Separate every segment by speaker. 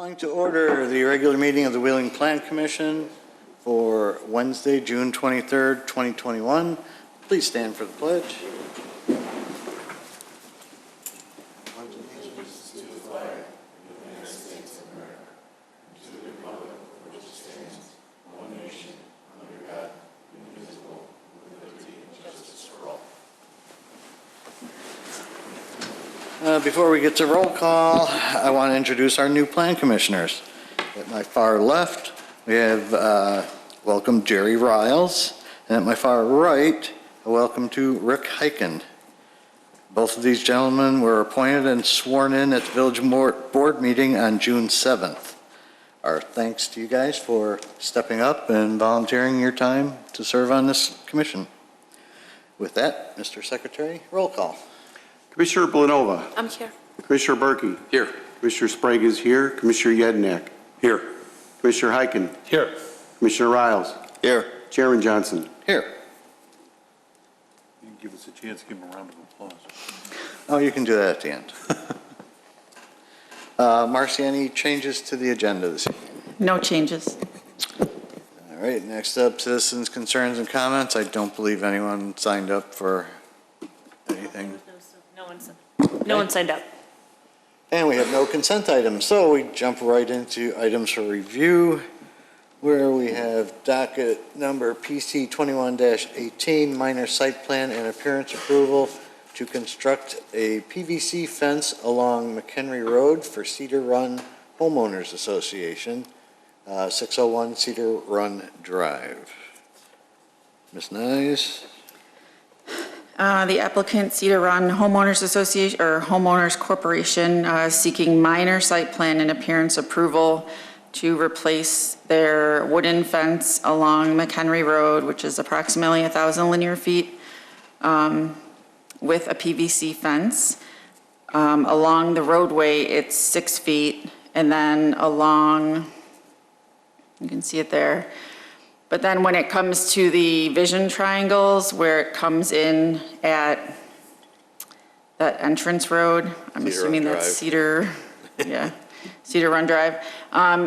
Speaker 1: Calling to order the regular meeting of the Wheeling Plan Commission for Wednesday, June 23rd, 2021. Please stand for the pledge. Before we get to roll call, I want to introduce our new plan commissioners. At my far left, we have welcome Jerry Riles, and at my far right, a welcome to Rick Heiken. Both of these gentlemen were appointed and sworn in at the village board meeting on June 7th. Our thanks to you guys for stepping up and volunteering your time to serve on this commission. With that, Mr. Secretary, roll call.
Speaker 2: Commissioner Blanova.
Speaker 3: I'm here.
Speaker 2: Commissioner Berkey.
Speaker 4: Here.
Speaker 2: Commissioner Sprague is here. Commissioner Yednak.
Speaker 4: Here.
Speaker 2: Commissioner Heiken.
Speaker 4: Here.
Speaker 2: Commissioner Riles.
Speaker 1: Here.
Speaker 2: Chairman Johnson.
Speaker 1: Here.
Speaker 4: You can give us a chance to give him a round of applause.
Speaker 1: Oh, you can do that at the end. Marcy, any changes to the agenda this evening?
Speaker 3: No changes.
Speaker 1: All right, next up, citizens' concerns and comments. I don't believe anyone signed up for anything.
Speaker 3: No one signed up.
Speaker 1: And we have no consent items, so we jump right into items for review, where we have docket number PC 21-18, minor site plan and appearance approval to construct a PVC fence along McHenry Road for Cedar Run Homeowners Association, 601 Cedar Run Drive. Ms. Nyes.
Speaker 3: The applicant, Cedar Run Homeowners Association or Homeowners Corporation, seeking minor site plan and appearance approval to replace their wooden fence along McHenry Road, which is approximately 1,000 linear feet, with a PVC fence. Along the roadway, it's 6 feet, and then along, you can see it there. But then when it comes to the vision triangles, where it comes in at that entrance road, I'm assuming that's Cedar, yeah, Cedar Run Drive,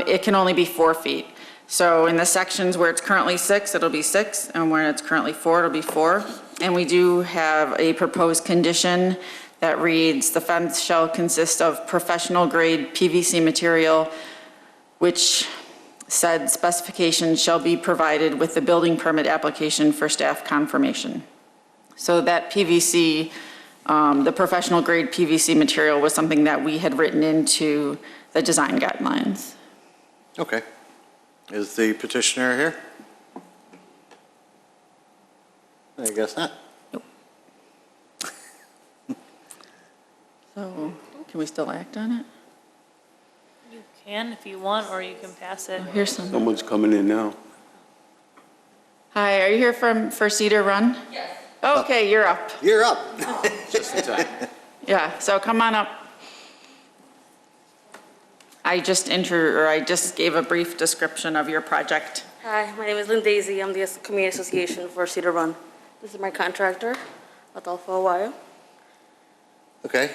Speaker 3: it can only be 4 feet. So in the sections where it's currently 6, it'll be 6, and where it's currently 4, it'll be 4. And we do have a proposed condition that reads, the fence shall consist of professional grade PVC material, which said specifications shall be provided with the building permit application for staff confirmation. So that PVC, the professional grade PVC material was something that we had written into the design guidelines.
Speaker 1: Okay. Is the petitioner here? I guess not.
Speaker 3: Nope. So can we still act on it?
Speaker 5: You can if you want, or you can pass it.
Speaker 3: Oh, here's some.
Speaker 2: Someone's coming in now.
Speaker 3: Hi, are you here for Cedar Run? Yes. Okay, you're up.
Speaker 1: You're up.
Speaker 4: Just in time.
Speaker 3: Yeah, so come on up. I just gave a brief description of your project.
Speaker 6: Hi, my name is Lynn Daisy. I'm the Community Association for Cedar Run. This is my contractor. I'll talk for a while.
Speaker 1: Okay,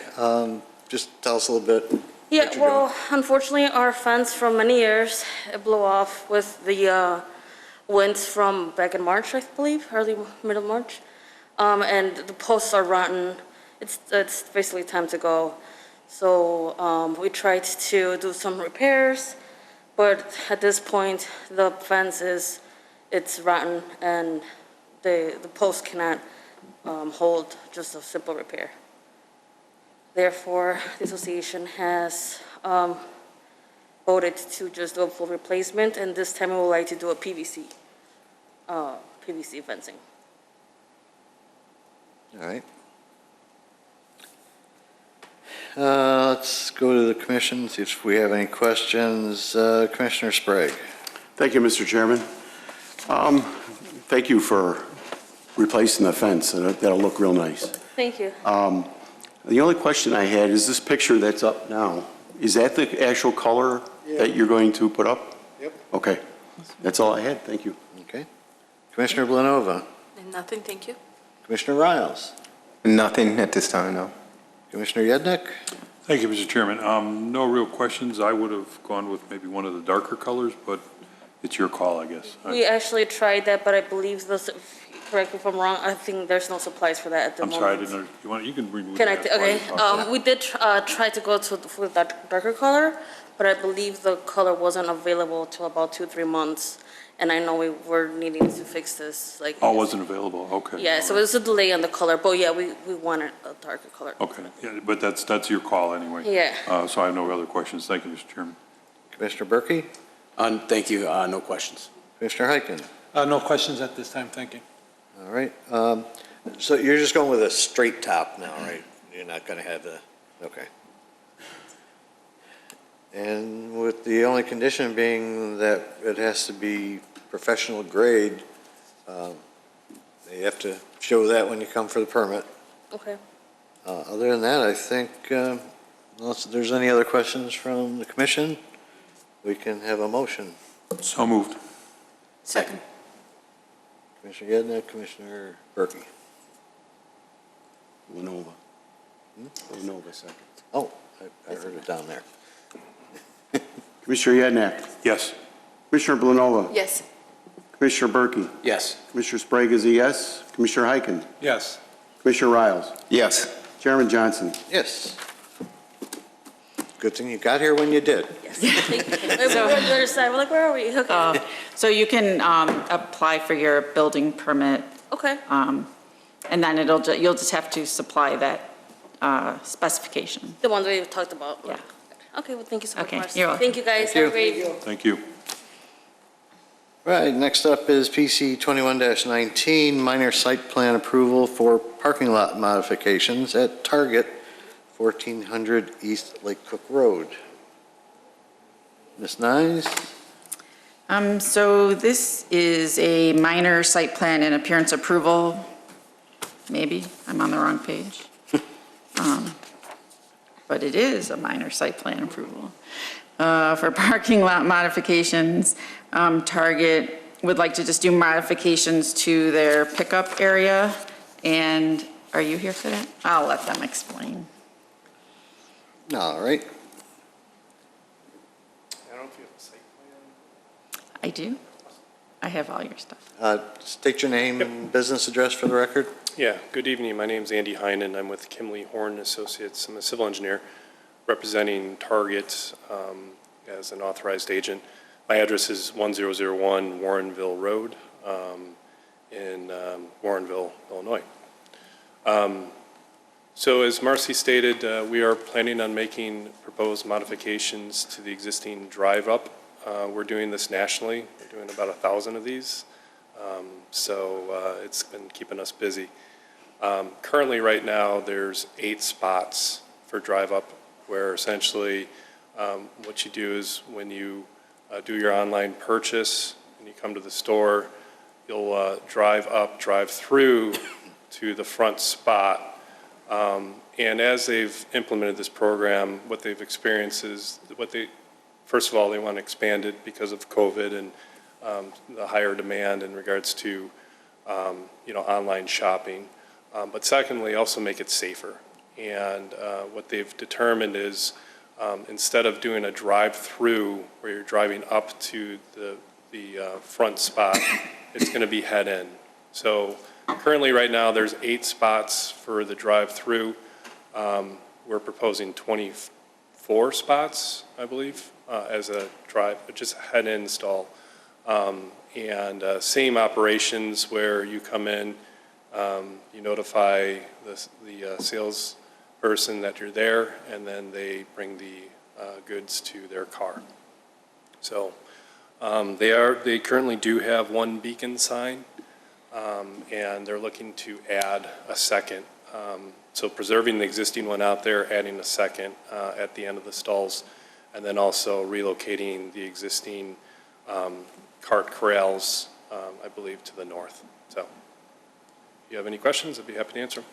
Speaker 1: just tell us a little bit.
Speaker 6: Yeah, well, unfortunately, our fence from many years, it blew off with the winds from back in March, I believe, early, middle March. And the posts are rotten. It's basically time to go. So we tried to do some repairs, but at this point, the fence it's rotten, and the post cannot hold just a simple repair. Therefore, the association has voted to just do a full replacement, and this time we would like to do a PVC fencing.
Speaker 1: All right. Let's go to the commission, see if we have any questions. Commissioner Sprague.
Speaker 2: Thank you, Mr. Chairman. Thank you for replacing the fence. That'll look real nice.
Speaker 6: Thank you.
Speaker 2: The only question I had is this picture that's up now. Is that the actual color that you're going to put up?
Speaker 1: Yep.
Speaker 2: Okay. That's all I had. Thank you.
Speaker 1: Okay. Commissioner Blanova.
Speaker 3: Nothing, thank you.
Speaker 1: Commissioner Riles.
Speaker 7: Nothing at this time, no.
Speaker 1: Commissioner Yednak.
Speaker 4: Thank you, Mr. Chairman. No real questions. I would have gone with maybe one of the darker colors, but it's your call, I guess.
Speaker 6: We actually tried that, but I believe this, correct me if I'm wrong, I think there's no supplies for that at the
Speaker 4: I'm
Speaker 6: moment.
Speaker 4: sorry, I didn't know, you can remove
Speaker 6: Can
Speaker 4: that.
Speaker 6: I, okay, we did try to go for the darker color, but I believe the color wasn't available till about 2-3 months. And I know we were needing to fix this, like.
Speaker 4: Oh, wasn't available, okay.
Speaker 6: Yeah, so it was a delay on the color, but yeah, we wanted a darker color.
Speaker 4: Okay, yeah, but that's your call anyway.
Speaker 6: Yeah.
Speaker 4: So I have no other questions. Thank you, Mr. Chairman.
Speaker 1: Commissioner Berkey?
Speaker 7: Thank you, no questions.
Speaker 1: Commissioner Heiken?
Speaker 8: No questions at this time, thank you.
Speaker 1: All right. So you're just going with a straight top now, right? You're not going to have the, okay. And with the only condition being that it has to be professional grade, you have to show that when you come for the permit.
Speaker 6: Okay.
Speaker 1: Other than that, I think, unless there's any other questions from the commission, we can have a motion.
Speaker 4: So moved.
Speaker 7: Second.
Speaker 1: Commissioner Yedna, Commissioner Berkey.
Speaker 2: Lenova. Lenova, second.
Speaker 1: Oh, I heard it down there.
Speaker 2: Commissioner Yednak.
Speaker 4: Yes.
Speaker 2: Commissioner Blanova.
Speaker 3: Yes.
Speaker 2: Commissioner Berkey.
Speaker 7: Yes.
Speaker 2: Commissioner Sprague is a yes. Commissioner Heiken.
Speaker 8: Yes.
Speaker 2: Commissioner Riles.
Speaker 7: Yes.
Speaker 2: Chairman Johnson.
Speaker 1: Yes. Good thing you got here when you did.
Speaker 6: Yes. We were on the other side, we're like, where are we? Okay.
Speaker 3: So you can apply for your building permit,
Speaker 6: Okay.
Speaker 3: and then you'll just have to supply that specification.
Speaker 6: The one that we talked about.
Speaker 3: Yeah.
Speaker 6: Okay, well, thank you so much,
Speaker 3: Okay,
Speaker 6: Marcy.
Speaker 3: you're welcome.
Speaker 6: Thank you, guys.
Speaker 1: Thank
Speaker 6: Have a
Speaker 1: you.
Speaker 6: great.
Speaker 4: Thank you.
Speaker 1: Right, next up is PC 21-19, minor site plan approval for parking lot modifications at Target, 1400 East Lake Cook Road. Ms. Nyes?
Speaker 3: So this is a minor site plan and appearance approval. Maybe, I'm on the wrong page. But it is a minor site plan approval. For parking lot modifications, Target would like to just do modifications to their pickup area. And are you here for that? I'll let them explain.
Speaker 1: All right.
Speaker 8: I don't know if you have a site plan.
Speaker 3: I do. I have all your stuff.
Speaker 1: State your name and business address for the record.
Speaker 9: Yeah, good evening. My name's Andy Heinen. I'm with Kimley Horn Associates. I'm a civil engineer representing Target as an authorized agent. My address is 1001 Warrenville Road in Warrenville, Illinois. So as Marcy stated, we are planning on making proposed modifications to the existing drive-up. We're doing this nationally. We're doing about 1,000 of these. So it's been keeping us busy. Currently, right now, there's 8 spots for drive-up, where essentially what you do is when you do your online purchase and you come to the store, you'll drive up, drive through to the front spot. And as they've implemented this program, what they've experienced is first of all, they want to expand it because of COVID and the higher demand in regards to online shopping. But secondly, also make it safer. And what they've determined is instead of doing a drive-through where you're driving up to the front spot, it's going to be head-in. So currently right now there's 8 spots for the drive-through. We're proposing 24 spots, I believe, as a just head-in install. And same operations where you come in, you notify the salesperson that you're there, and then they bring the goods to their car. So they currently do have 1 beacon sign, and they're looking to add a second. So preserving the existing one out there, adding a second at the end of the stalls, and then also relocating the existing cart corrals, I believe, to the north. So if you have any questions, I'd be happy to answer them.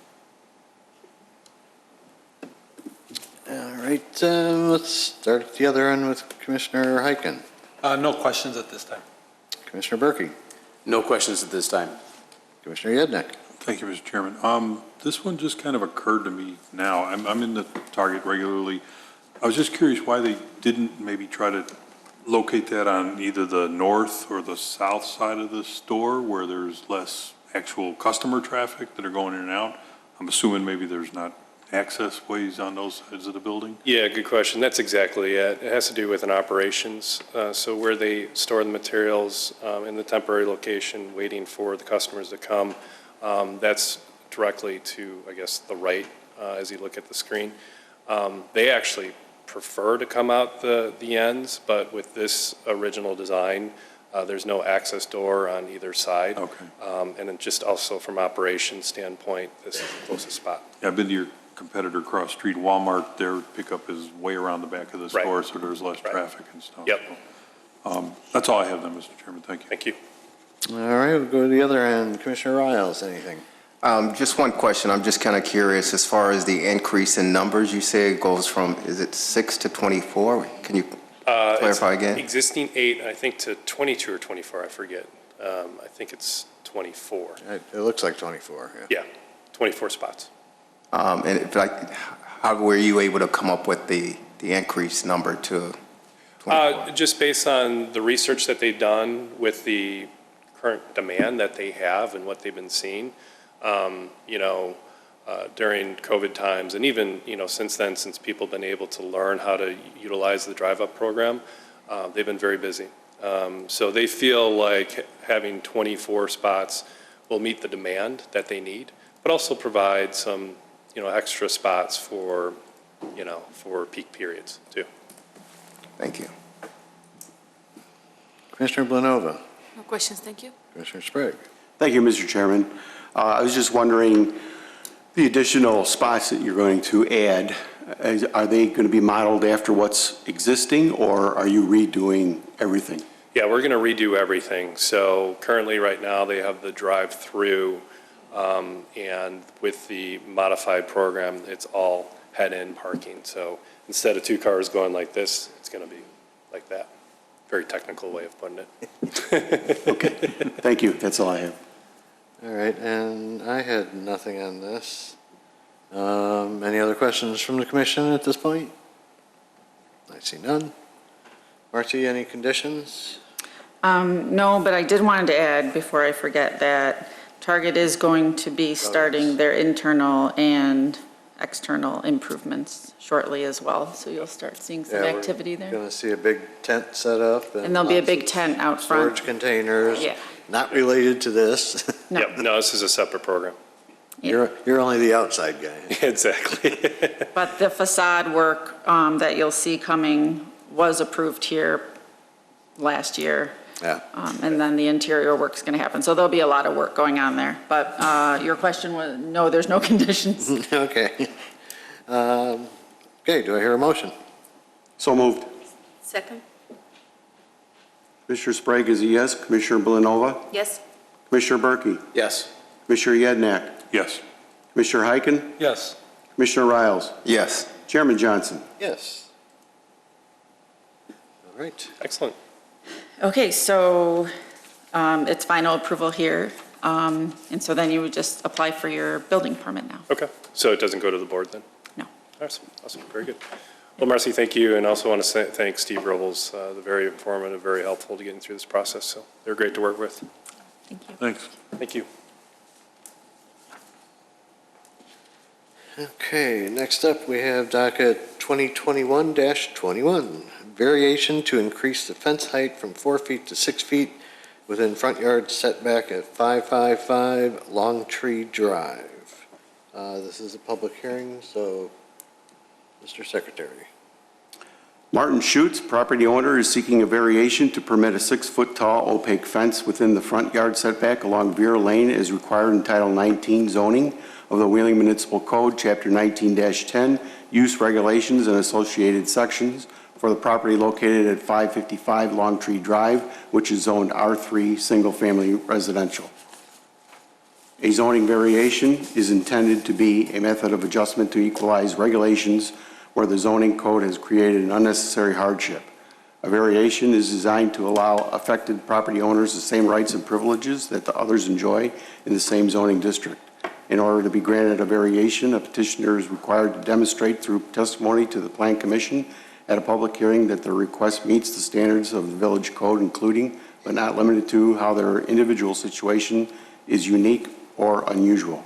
Speaker 1: All right, let's start at the other end with Commissioner Heiken.
Speaker 8: No questions at this time.
Speaker 1: Commissioner Berkey.
Speaker 7: No questions at this time.
Speaker 1: Commissioner Yednak.
Speaker 4: Thank you, Mr. Chairman. This one just kind of occurred to me now. I'm in the Target regularly. I was just curious why they didn't maybe try to locate that on either the north or the south side of the store where there's less actual customer traffic that are going in and out. I'm assuming maybe there's not access ways on those sides of the building?
Speaker 9: Yeah, good question. That's exactly it. It has to do with an operations. So where they store the materials in the temporary location, waiting for the customers to come, that's directly to, I guess, the right as you look at the screen. They actually prefer to come out the ends, but with this original design, there's no access door on either side.
Speaker 4: Okay.
Speaker 9: And then just also from operations standpoint, this is the closest spot.
Speaker 4: Yeah, I've been to your competitor across the street, Walmart. Their pickup is way around the back of the store, so there's less traffic and stuff.
Speaker 9: Yep.
Speaker 4: So, that's all I have then, Mr. Chairman. Thank you.
Speaker 9: Thank you.
Speaker 1: All right, we'll go to the other end. Commissioner Riles, anything?
Speaker 10: Just one question. I'm just kind of curious, as far as the increase in numbers, you say it goes from, is it 6 to 24? Can you clarify again?
Speaker 9: Existing 8, I think, to 22 or 24, I forget. I think it's 24.
Speaker 1: It looks like 24, yeah.
Speaker 9: Yeah, 24 spots.
Speaker 10: How were you able to come up with the increased number to 24?
Speaker 9: Just based on the research that they've done with the current demand that they have and what they've been seeing, during COVID times, and even, since then, since people have been able to learn how to utilize the drive-up program, they've been very busy. So they feel like having 24 spots will meet the demand that they need, but also provide some, extra spots for peak periods too.
Speaker 10: Thank you.
Speaker 1: Commissioner Blanova.
Speaker 7: No questions, thank you.
Speaker 1: Commissioner Sprague.
Speaker 2: Thank you, Mr. Chairman. I was just wondering, the additional spots that you're going to add, are they going to be modeled after what's existing, or are you redoing everything?
Speaker 9: Yeah, we're going to redo everything. So currently, right now, they have the drive-through, and with the modified program, it's all head-in parking. So instead of 2 cars going like this, it's going to be like that. Very technical way of putting it.
Speaker 2: Okay, thank you. That's all I have.
Speaker 1: All right, and I had nothing on this. Any other questions from the commission at this point? I see none. Marcy, any conditions?
Speaker 3: No, but I did want to add, before I forget, that Target is going to be starting their internal and external improvements shortly as well, so you'll start seeing some activity there.
Speaker 1: Going to see a big tent set up.
Speaker 3: And there'll be a big tent out front.
Speaker 1: Storage containers.
Speaker 3: Yeah.
Speaker 1: Not related to this.
Speaker 3: No.
Speaker 9: Yep, no, this is a separate program.
Speaker 1: You're only the outside guy.
Speaker 9: Exactly.
Speaker 3: But the facade work that you'll see coming was approved here last year.
Speaker 1: Yeah.
Speaker 3: And then the interior work's going to happen. So there'll be a lot of work going on there. But your question was, no, there's no conditions.
Speaker 1: Okay. Okay, do I hear a motion?
Speaker 2: So moved.
Speaker 7: Second?
Speaker 2: Commissioner Sprague is a yes. Commissioner Blanova?
Speaker 7: Yes.
Speaker 2: Commissioner Berkey?
Speaker 7: Yes.
Speaker 2: Commissioner Yednak?
Speaker 4: Yes.
Speaker 2: Commissioner Heiken?
Speaker 8: Yes.
Speaker 2: Commissioner Riles?
Speaker 10: Yes.
Speaker 2: Chairman Johnson?
Speaker 1: Yes. All right.
Speaker 9: Excellent.
Speaker 3: Okay, so it's final approval here. And so then you would just apply for your building permit now.
Speaker 9: Okay, so it doesn't go to the board then?
Speaker 3: No.
Speaker 9: Awesome, very good. Well, Marcy, thank you, and also want to thank Steve Robles. They're very informative, very helpful to getting through this process, so they're great to work with.
Speaker 3: Thank you.
Speaker 4: Thanks.
Speaker 9: Thank you.
Speaker 1: Okay, next up, we have docket 2021-21, variation to increase the fence height from 4 feet to 6 feet within front yard setback at 555 Longtree Drive. This is a public hearing, so Mr. Secretary.
Speaker 2: Martin Schutz, property owner, is seeking a variation to permit a 6-foot-tall opaque fence within the front yard setback along Vera Lane as required in Title 19 zoning of the Wheeling Municipal Code, Chapter 19-10, Use Regulations and Associated Sections for the property located at 555 Longtree Drive, which is zoned R3 Single Family Residential. A zoning variation is intended to be a method of adjustment to equalize regulations where the zoning code has created an unnecessary hardship. A variation is designed to allow affected property owners the same rights and privileges that the others enjoy in the same zoning district. In order to be granted a variation, a petitioner is required to demonstrate through testimony to the Plan Commission at a public hearing that their request meets the standards of the village code, including but not limited to how their individual situation is unique or unusual.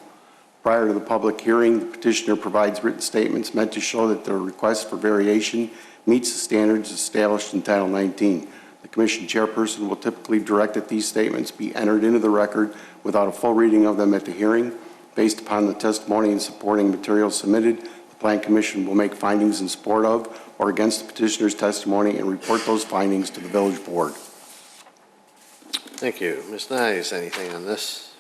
Speaker 2: Prior to the public hearing, the petitioner provides written statements meant to show that their request for variation meets the standards established in Title 19. The Commission chairperson will typically direct that these statements be entered into the record without a full reading of them at the hearing. Based upon the testimony and supporting materials submitted, the Plan Commission will make findings in support of or against the petitioner's testimony and report those findings to the village board.
Speaker 1: Thank you. Ms. Nyes, anything on this?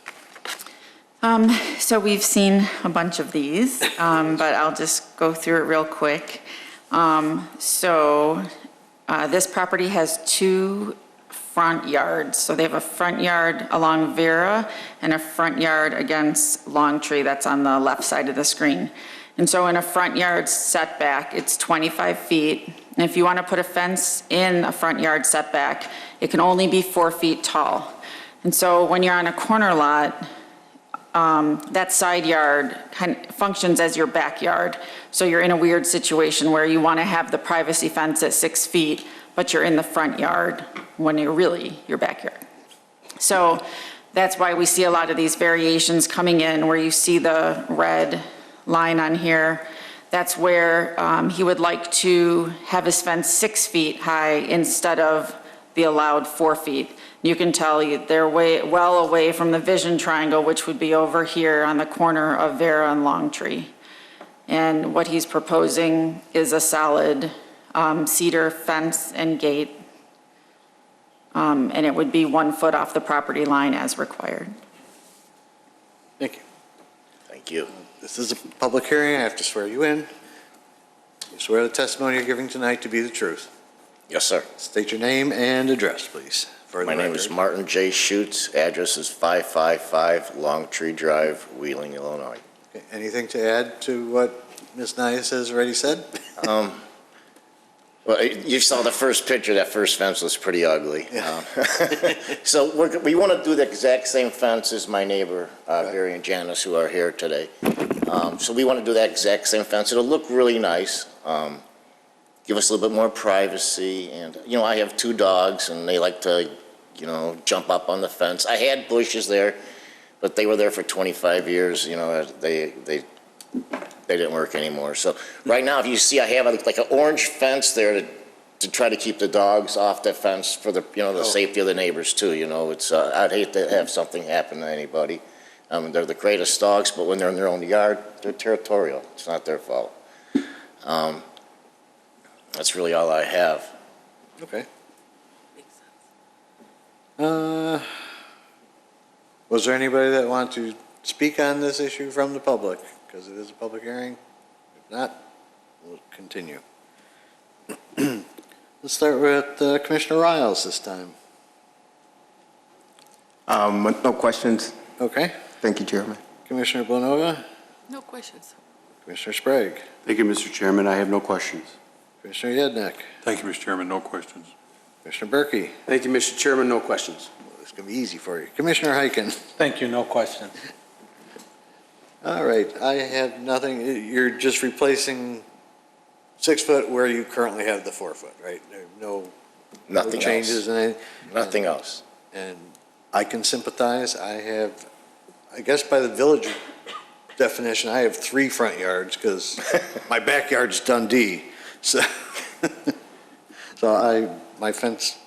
Speaker 3: So we've seen a bunch of these, but I'll just go through it real quick. This property has 2 front yards. So they have a front yard along Vera and a front yard against Longtree that's on the left side of the screen. And so in a front yard setback, it's 25 feet. And if you want to put a fence in a front yard setback, it can only be 4 feet tall. And so when you're on a corner lot, that side yard kind of functions as your backyard. So you're in a weird situation where you want to have the privacy fence at 6 feet, but you're in the front yard when you're really your backyard. So that's why we see a lot of these variations coming in where you see the red line on here. That's where he would like to have his fence 6 feet high instead of the allowed 4 feet. You can tell they're well away from the vision triangle, which would be over here on the corner of Vera and Longtree. And what he's proposing is a solid cedar fence and gate. And it would be 1 foot off the property line as required.
Speaker 1: Thank you.
Speaker 10: Thank you.
Speaker 1: This is a public hearing. I have to swear you in. You swear the testimony you're giving tonight to be the truth.
Speaker 11: Yes, sir.
Speaker 1: State your name and address, please. For
Speaker 11: My
Speaker 1: the
Speaker 11: name is
Speaker 1: record.
Speaker 11: Martin J. Schutz. Address is 555 Longtree Drive, Wheeling, Illinois.
Speaker 1: Okay, anything to add to what Ms. Nyes has already said?
Speaker 11: Well, you saw the first picture. That first fence was pretty ugly.
Speaker 1: Yeah.
Speaker 11: So we want to do the exact same fence as my neighbor, Barry and Janice, who are here today. So we want to do that exact same fence. It'll look really nice. Give us a little bit more privacy. And, I have 2 dogs, and they like to, jump up on the fence. I had bushes there, but they were there for 25 years. They didn't work anymore. So right now, if you see, I have like an orange fence there to try to keep the dogs off the fence for the, the safety of the neighbors too. It's, I'd hate to have something happen to anybody. They're the greatest dogs, but when they're in their own yard, they're territorial. It's not their fault. That's really all I have.
Speaker 1: Okay. Was there anybody that wanted to speak on this issue from the public? Because it is a public hearing. If not, we'll continue. Let's start with Commissioner Riles this time.
Speaker 10: No questions.
Speaker 1: Okay.
Speaker 10: Thank you, Chairman.
Speaker 1: Commissioner Blanova,
Speaker 7: No questions.
Speaker 1: Commissioner Sprague,
Speaker 2: Thank you, Mr. Chairman. I have no questions.
Speaker 1: Commissioner Yednek,
Speaker 4: Thank you, Mr. Chairman, no questions.
Speaker 1: Commissioner Berkey.
Speaker 8: Thank you, Mr. Chairman, no questions.
Speaker 1: It's going to be easy for you. Commissioner Heiken.
Speaker 8: Thank you, no questions.
Speaker 1: All right, I have nothing. You're just replacing 6 foot where you currently have the 4 foot, right? There are
Speaker 11: Nothing
Speaker 1: no changes
Speaker 11: else.
Speaker 1: in it.
Speaker 11: Nothing else.
Speaker 1: And I can sympathize. I guess by the village definition, I have 3 front yards because my backyard's Dundee. So, my fence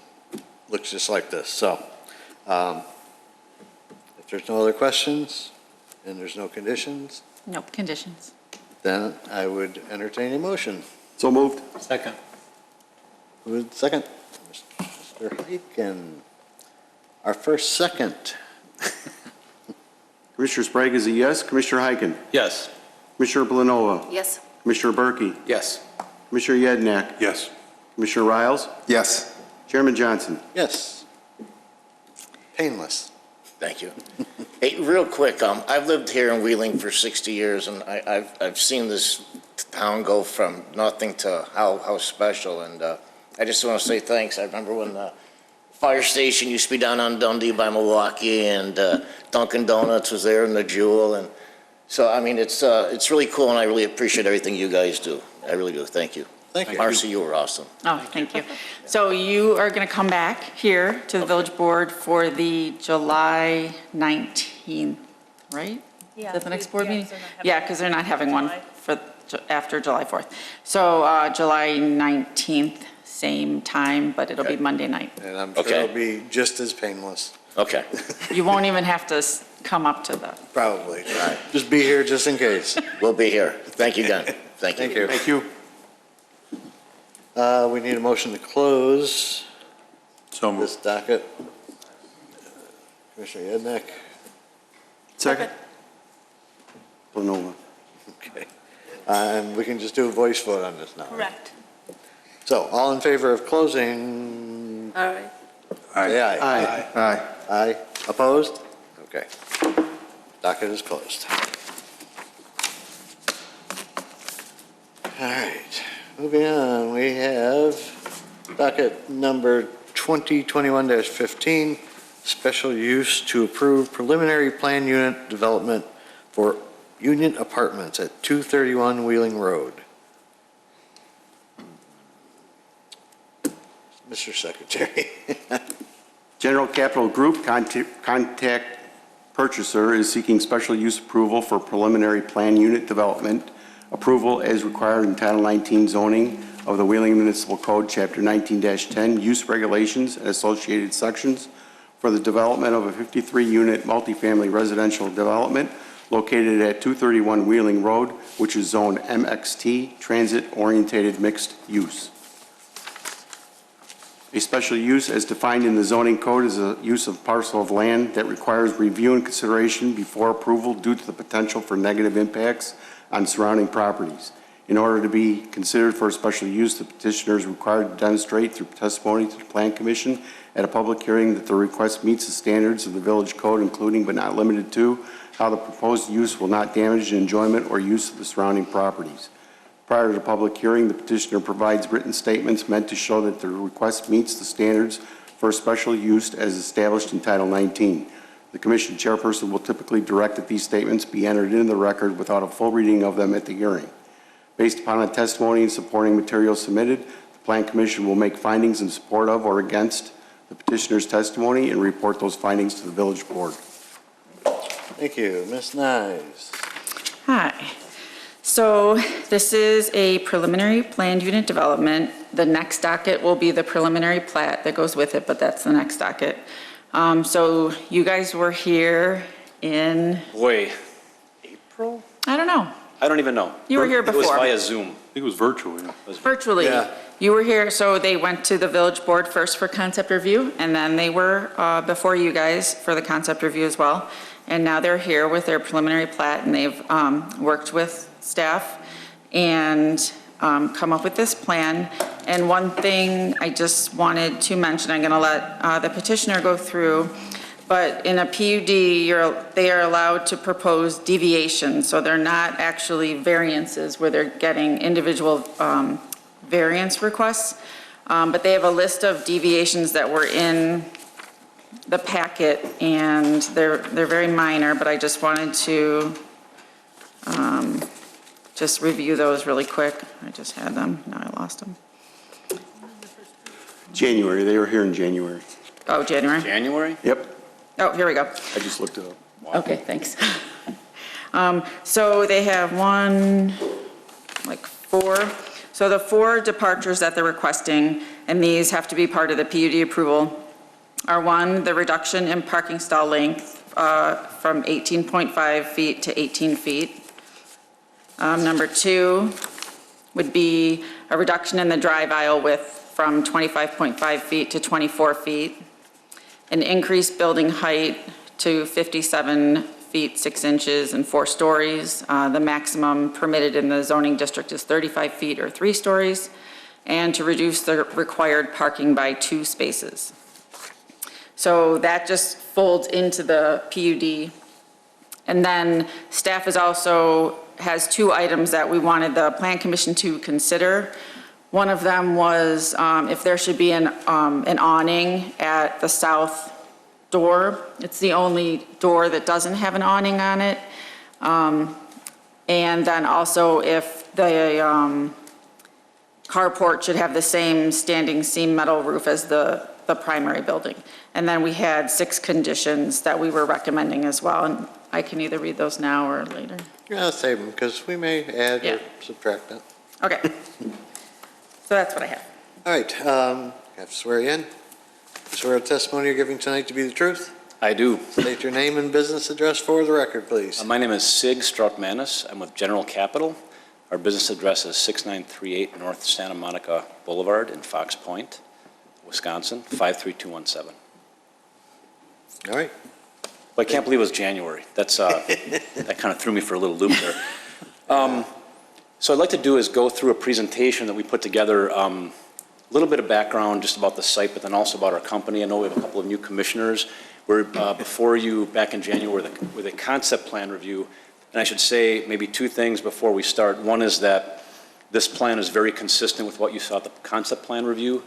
Speaker 1: looks just like this. So, if there's no other questions and there's no conditions,
Speaker 3: Nope, conditions.
Speaker 1: then I would entertain a motion.
Speaker 2: So moved.
Speaker 8: Second.
Speaker 1: Who is second? Mr. Heiken. Our first second.
Speaker 2: Commissioner Sprague is a yes. Commissioner Heiken.
Speaker 8: Yes.
Speaker 2: Commissioner Blanova.
Speaker 7: Yes.
Speaker 2: Commissioner Berkey.
Speaker 8: Yes.
Speaker 2: Commissioner Yednak.
Speaker 4: Yes.
Speaker 2: Commissioner Riles.
Speaker 10: Yes.
Speaker 2: Chairman Johnson.
Speaker 1: Yes. Painless.
Speaker 11: Thank you. Hey, real quick, I've lived here in Wheeling for 60 years, and I've seen this town go from nothing to how special, and I just want to say thanks. I remember when the fire station used to be down on Dundee by Milwaukee, and Dunkin' Donuts was there in the Jewel, and So, I mean, it's really cool, and I really appreciate everything you guys do. I really do. Thank you.
Speaker 1: Thank you.
Speaker 11: Marcy, you were awesome.
Speaker 3: Oh, thank you. So you are going to come back here to the village board for the July 19th, right? Is that the next board meeting? Yeah, because they're not having one for, after July 4th. So July 19th, same time, but it'll be Monday night.
Speaker 1: And I'm sure
Speaker 11: Okay.
Speaker 1: it'll be just as painless,
Speaker 11: Okay.
Speaker 3: You won't even have to come up to the,
Speaker 1: probably. Just be here just in case.
Speaker 11: We'll be here. Thank you again. Thank you.
Speaker 1: Thank you.
Speaker 2: Thank you.
Speaker 1: We need a motion to close
Speaker 4: So
Speaker 1: this
Speaker 4: moved.
Speaker 1: docket. Commissioner Yednak.
Speaker 2: Second. Bonova.
Speaker 1: Okay. And we can just do a voice vote on this now.
Speaker 5: Correct.
Speaker 1: So, all in favor of closing,
Speaker 7: All right.
Speaker 1: say aye.
Speaker 2: Aye. Aye.
Speaker 1: Aye. Opposed? Okay. Docket is closed. All right, moving on, we have docket number 2021-15, special use to approve preliminary plan unit development for Union Apartments at 231 Wheeling Road. Mr. Secretary.
Speaker 2: General Capital Group contact purchaser is seeking special use approval for preliminary plan unit development approval as required in Title 19 zoning of the Wheeling Municipal Code, Chapter 19-10, use regulations and associated sections for the development of a 53-unit multifamily residential development located at 231 Wheeling Road, which is zoned MXT, transit-oriented mixed use. A special use as defined in the zoning code is a use of parcel of land that requires review and consideration before approval due to the potential for negative impacts on surrounding properties. In order to be considered for a special use, the petitioner is required to demonstrate through testimony to the Plan Commission at a public hearing that the request meets the standards of the village code, including but not limited to how the proposed use will not damage the enjoyment or use of the surrounding properties. Prior to the public hearing, the petitioner provides written statements meant to show that the request meets the standards for a special use as established in Title 19. The Commission chairperson will typically direct that these statements be entered into the record without a full reading of them at the hearing. Based upon the testimony and supporting materials submitted, the Plan Commission will make findings in support of or against the petitioner's testimony and report those findings to the village board.
Speaker 1: Thank you. Ms. Nyes.
Speaker 3: hi. So this is a preliminary planned unit development. The next docket will be the preliminary plat that goes with it, but that's the next docket. So you guys were here in,
Speaker 8: Boy, April?
Speaker 3: I don't know,
Speaker 8: I don't even know.
Speaker 3: You were here
Speaker 8: It was
Speaker 3: before.
Speaker 8: via Zoom.
Speaker 4: I think it was virtual, yeah.
Speaker 3: virtually.
Speaker 1: Yeah.
Speaker 3: You were here, so they went to the village board first for concept review, and then they were before you guys for the concept review as well. And now they're here with their preliminary plat, and they've worked with staff and come up with this plan. And one thing I just wanted to mention, I'm going to let the petitioner go through, but in a PUD, they are allowed to propose deviations, so they're not actually variances where they're getting individual variance requests, but they have a list of deviations that were in the packet, and they're very minor, but I just wanted to just review those really quick. I just had them, now I lost them.
Speaker 2: January, they were here in January.
Speaker 3: Oh, January?
Speaker 8: January?
Speaker 2: Yep,
Speaker 3: Oh, here we go.
Speaker 2: I just looked it up.
Speaker 3: Okay, thanks. So they have four. So the four departures that they're requesting, and these have to be part of the PUD approval, are one, the reduction in parking stall length from 18.5 feet to 18 feet. Number two would be a reduction in the drive aisle width from 25.5 feet to 24 feet. An increased building height to 57 feet 6 inches and 4 stories. The maximum permitted in the zoning district is 35 feet or 3 stories, and to reduce the required parking by 2 spaces. So that just folds into the PUD. And then staff has 2 items that we wanted the Plan Commission to consider. One of them was if there should be an awning at the south door. It's the only door that doesn't have an awning on it. And then also if the carport should have the same standing seam metal roof as the primary building. And then we had 6 conditions that we were recommending as well, and I can either read those now or later.
Speaker 1: Yeah, save them, because we may add
Speaker 3: Yeah.
Speaker 1: or subtract that.
Speaker 3: Okay. So that's what I have.
Speaker 1: All right, have to swear you in. Swear the testimony you're giving tonight to be the truth.
Speaker 8: I do.
Speaker 1: State your name and business address for the record, please.
Speaker 8: My name is Sig Stroutmanis. I'm with General Capital. Our business address is 6938 North Santa Monica Boulevard in Fox Point, Wisconsin, 53217.
Speaker 1: All right.
Speaker 8: But I can't believe it was January. That's, that kind of threw me for a little loop there. So I'd like to do is go through a presentation that we put together, a little bit of background just about the site, but then also about our company. I know we have a couple of new commissioners. We're before you back in January with a concept plan review. And I should say maybe 2 things before we start. One is that this plan is very consistent with what you saw at the concept plan review.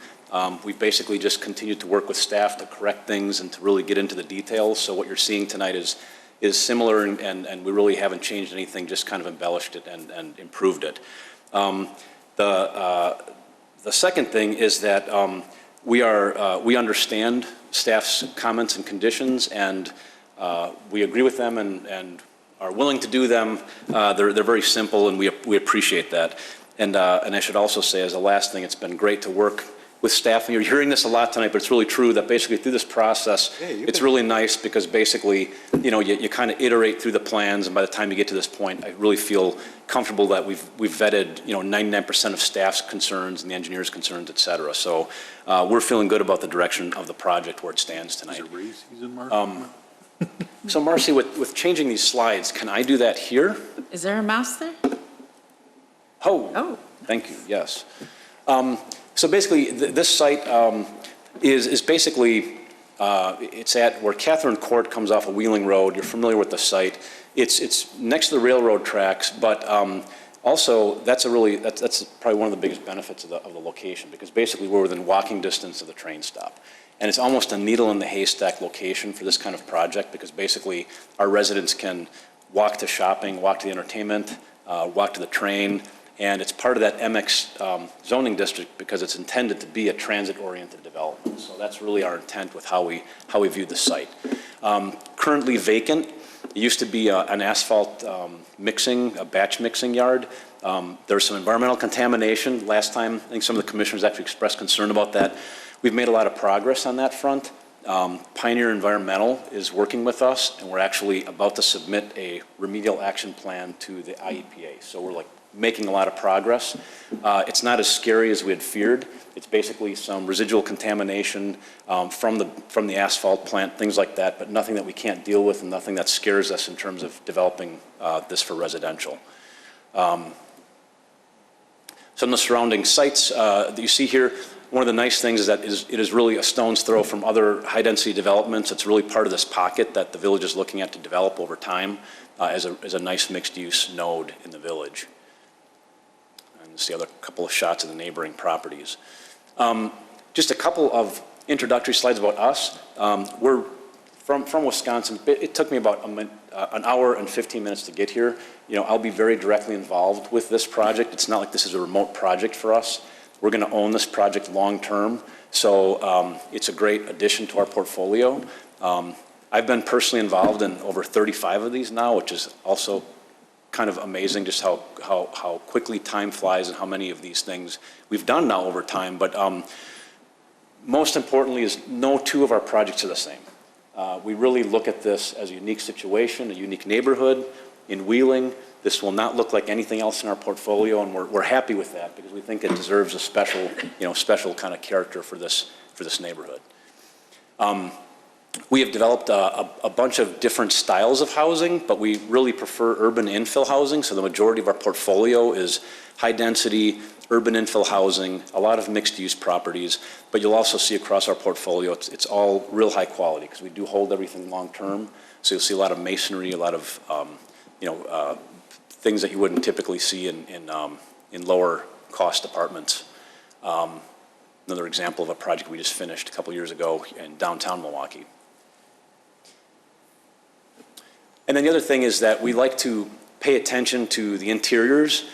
Speaker 8: We've basically just continued to work with staff to correct things and to really get into the details. So what you're seeing tonight is similar, and we really haven't changed anything, just kind of embellished it and improved it. The second thing is that we understand staff's comments and conditions, and we agree with them and are willing to do them. They're very simple, and we appreciate that. And I should also say, as a last thing, it's been great to work with staff. And you're hearing this a lot tonight, but it's really true that basically through this process, it's really nice because basically, you know, you kind of iterate through the plans, and by the time you get to this point, I really feel comfortable that we've vetted, you know, 99% of staff's concerns and the engineer's concerns, et cetera. So we're feeling good about the direction of the project where it stands tonight.
Speaker 4: Is it raise season, Marcy?
Speaker 8: So Marcy, with changing these slides, can I do that here?
Speaker 3: Is there a mouse there?
Speaker 8: Oh, thank you, yes. So basically, this site is basically, it's at where Catherine Court comes off of Wheeling Road. You're familiar with the site. It's next to the railroad tracks, but also that's probably one of the biggest benefits of the location, because basically we're within walking distance of the train stop. And it's almost a needle in the haystack location for this kind of project, because basically our residents can walk to shopping, walk to the entertainment, walk to the train, and it's part of that MX zoning district because it's intended to be a transit-oriented development. So that's really our intent with how we view the site. Currently vacant. It used to be an asphalt a batch mixing yard. There's some environmental contamination. Last time, I think some of the commissioners actually expressed concern about that. We've made a lot of progress on that front. Pioneer Environmental is working with us, and we're actually about to submit a remedial action plan to the IEPA. So we're like making a lot of progress. It's not as scary as we had feared. It's basically some residual contamination from the asphalt plant, things like that, but nothing that we can't deal with and nothing that scares us in terms of developing this for residential. Some of the surrounding sites that you see here, one of the nice things is that it is really a stone's throw from other high-density developments. It's really part of this pocket that the village is looking at to develop over time as a nice mixed-use node in the village. And see other couple of shots of the neighboring properties. Just a couple of introductory slides about us. We're from Wisconsin. It took me about an hour and 15 minutes to get here. You know, I'll be very directly involved with this project. It's not like this is a remote project for us. We're going to own this project long term, so it's a great addition to our portfolio. I've been personally involved in over 35 of these now, which is also kind of amazing just how quickly time flies and how many of these things we've done now over time. But most importantly is no 2 of our projects are the same. We really look at this as a unique situation, a unique neighborhood in Wheeling. This will not look like anything else in our portfolio, and we're happy with that because we think it deserves a special kind of character for this neighborhood. We have developed a bunch of different styles of housing, but we really prefer urban infill housing. So the majority of our portfolio is high density, urban infill housing, a lot of mixed use properties, but you'll also see across our portfolio, it's all real high quality because we do hold everything long term. So you'll see a lot of masonry, a lot of, things that you wouldn't typically see in lower cost apartments. Another example of a project we just finished a couple years ago in downtown Milwaukee. And then the other thing is that we like to pay attention to the interiors.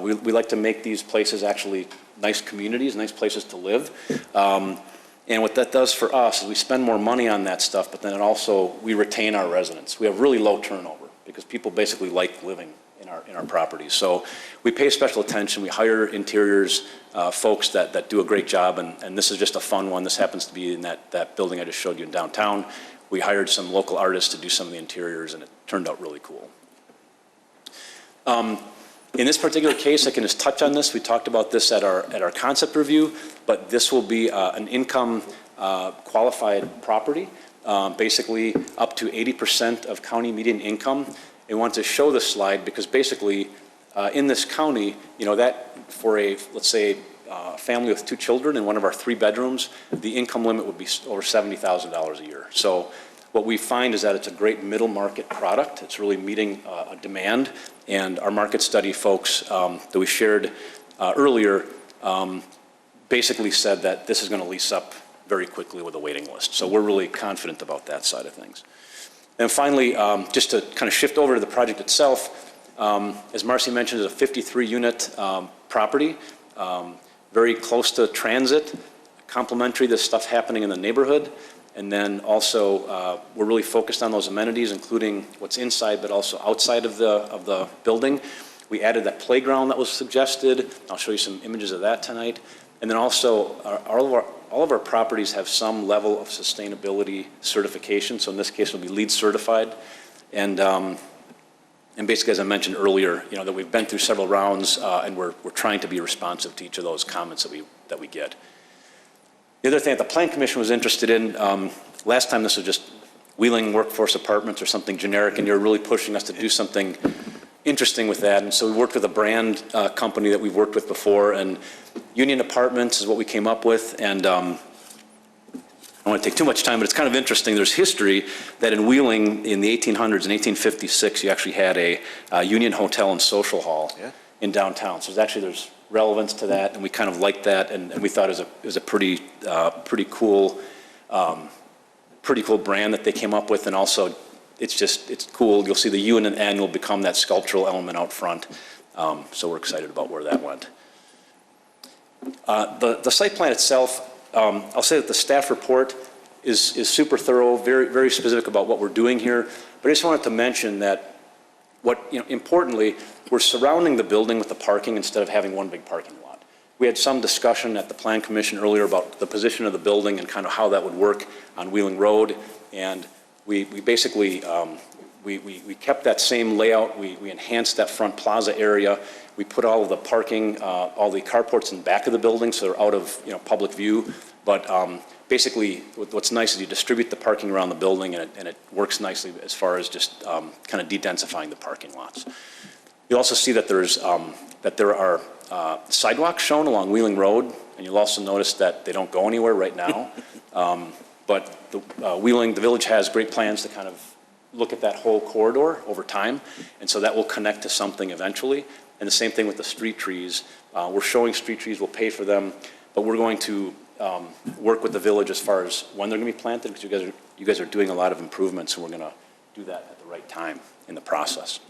Speaker 8: We like to make these places actually nice communities, nice places to live. And what that does for us is we spend more money on that stuff, but then it also, we retain our residents. We have really low turnover because people basically like living in our properties. So we pay special attention. We hire interiors folks that do a great job, and this is just a fun one. This happens to be in that building I just showed you in downtown. We hired some local artists to do some of the interiors, and it turned out really cool. In this particular case, I can just touch on this. We talked about this at our concept review, but this will be an income qualified property, basically up to 80% of county median income. I want to show this slide because basically in this county, you know, that for a, let's say, family with 2 children in one of our 3 bedrooms, the income limit would be over $70,000 a year. So what we find is that it's a great middle market product. It's really meeting a demand. And our market study folks that we shared earlier basically said that this is going to lease up very quickly with a waiting list. So we're really confident about that side of things. And finally, just to kind of shift over to the project itself, as Marcy mentioned, it's a 53-unit property, very close to transit, complementary to stuff happening in the neighborhood. And then also, we're really focused on those amenities, including what's inside, but also outside of the building. We added that playground that was suggested. I'll show you some images of that tonight. And then also, all of our properties have some level of sustainability certification. So in this case, it'll be LEED certified. And basically, as I mentioned earlier, you know, that we've been through several rounds, and we're trying to be responsive to each of those comments that we get. The other thing that the Plan Commission was interested in, last time this was just Wheeling Workforce Apartments or something generic, and you're really pushing us to do something interesting with that. And so we worked with a brand company that we've worked with before, and Union Apartments is what we came up with. And I don't want to take too much time, but it's kind of interesting. There's history that in Wheeling in the 1800s, in 1856, you actually had a Union Hotel and Social Hall in downtown. So there's relevance to that, and we kind of liked that, and we thought it was a pretty cool brand that they came up with, and also it's cool. You'll see the U and an N will become that sculptural element out front, so we're excited about where that went. The site plan itself, I'll say that the staff report is super thorough, very, very specific about what we're doing here, but I just wanted to mention that importantly, we're surrounding the building with the parking instead of having one big parking lot. We had some discussion at the Plan Commission earlier about the position of the building and kind of how that would work on Wheeling Road, and we basically we kept that same layout. We enhanced that front plaza area. We put all of the parking, all the carports in the back of the building, so they're out of public view. But basically, what's nice is you distribute the parking around the building, and it works nicely as far as just kind of de-densifying the parking lots. You also see that there are sidewalks shown along Wheeling Road, and you'll also notice that they don't go anywhere right now. But the village has great plans to kind of look at that whole corridor over time, and so that will connect to something eventually. And the same thing with the street trees. We're showing street trees, we'll pay for them, but we're going to work with the village as far as when they're going to be planted, because you guys are doing a lot of improvements, and we're going to do that at the right time in the process.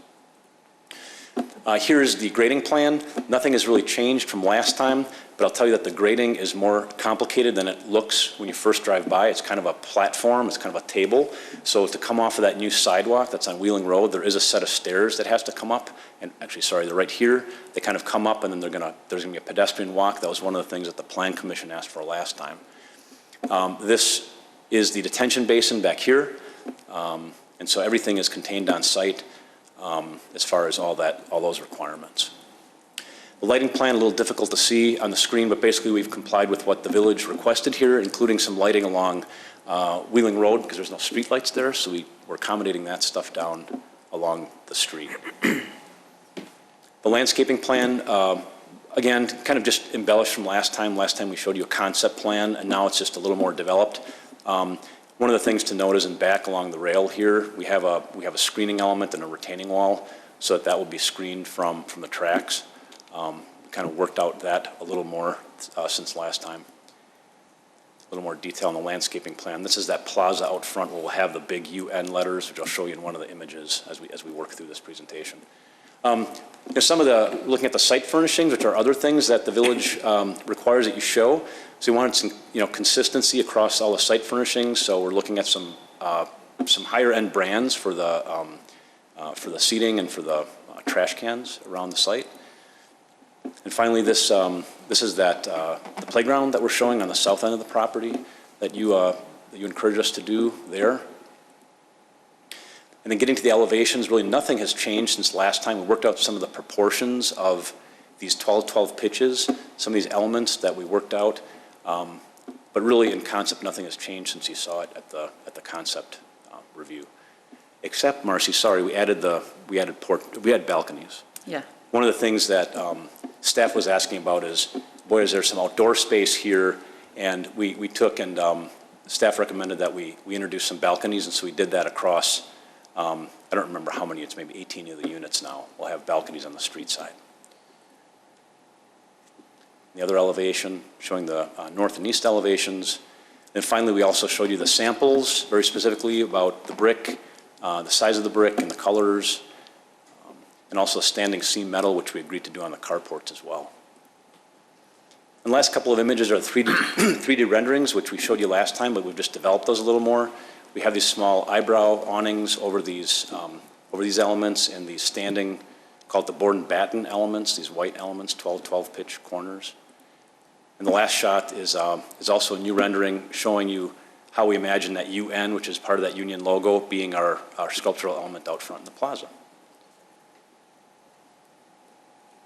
Speaker 8: Here's the grading plan. Nothing has really changed from last time, but I'll tell you that the grading is more complicated than it looks when you first drive by. It's kind of a platform, it's kind of a table. So to come off of that new sidewalk that's on Wheeling Road, there is a set of stairs that has to come up. And actually, sorry, they're right here. They kind of come up, and then there's going to be a pedestrian walk. That was one of the things that the Plan Commission asked for last time. This is the detention basin back here. And so everything is contained on site. As far as all those requirements. The lighting plan, a little difficult to see on the screen, but basically we've complied with what the village requested here, including some lighting along Wheeling Road, because there's no street lights there, so we're accommodating that stuff down along the street. The landscaping plan, again, kind of just embellished from last time. Last time we showed you a concept plan, and now it's just a little more developed. One of the things to note is in back along the rail here, we have a screening element and a retaining wall, so that will be screened from the tracks. Kind of worked out that a little more since last time. A little more detail on the landscaping plan. This is that plaza out front where we'll have the big UN letters, which I'll show you in one of the images as we work through this presentation. Some of the, looking at the site furnishings, which are other things that the village requires that you show. So we wanted some, consistency across all the site furnishings. So we're looking at some higher end brands for the seating and for the trash cans around the site. And finally, this is the playground that we're showing on the south end of the property that you encouraged us to do there. And then getting to the elevations, really nothing has changed since last time. We worked out some of the proportions of these 12 pitches, some of these elements that we worked out. But really in concept, nothing has changed since you saw it at the concept review. Except, Marcy, sorry, we added balconies.
Speaker 3: Yeah.
Speaker 8: One of the things that staff was asking about is, boy, is there some outdoor space here? And we took and staff recommended that we introduce some balconies, and so we did that across, I don't remember how many, it's maybe 18 of the units now will have balconies on the street side. The other elevation, showing the north and east elevations. And finally, we also showed you the samples, very specifically about the brick, the size of the brick and the colors, and also standing seam metal, which we agreed to do on the carports as well. And the last couple of images are 3D renderings, which we showed you last time, but we've just developed those a little more. We have these small eyebrow awnings over these elements and these standing, called the board and batten elements, these white elements, 12 pitch corners. And the last shot is also a new rendering showing you how we imagine that UN, which is part of that union logo, being our sculptural element out front in the plaza.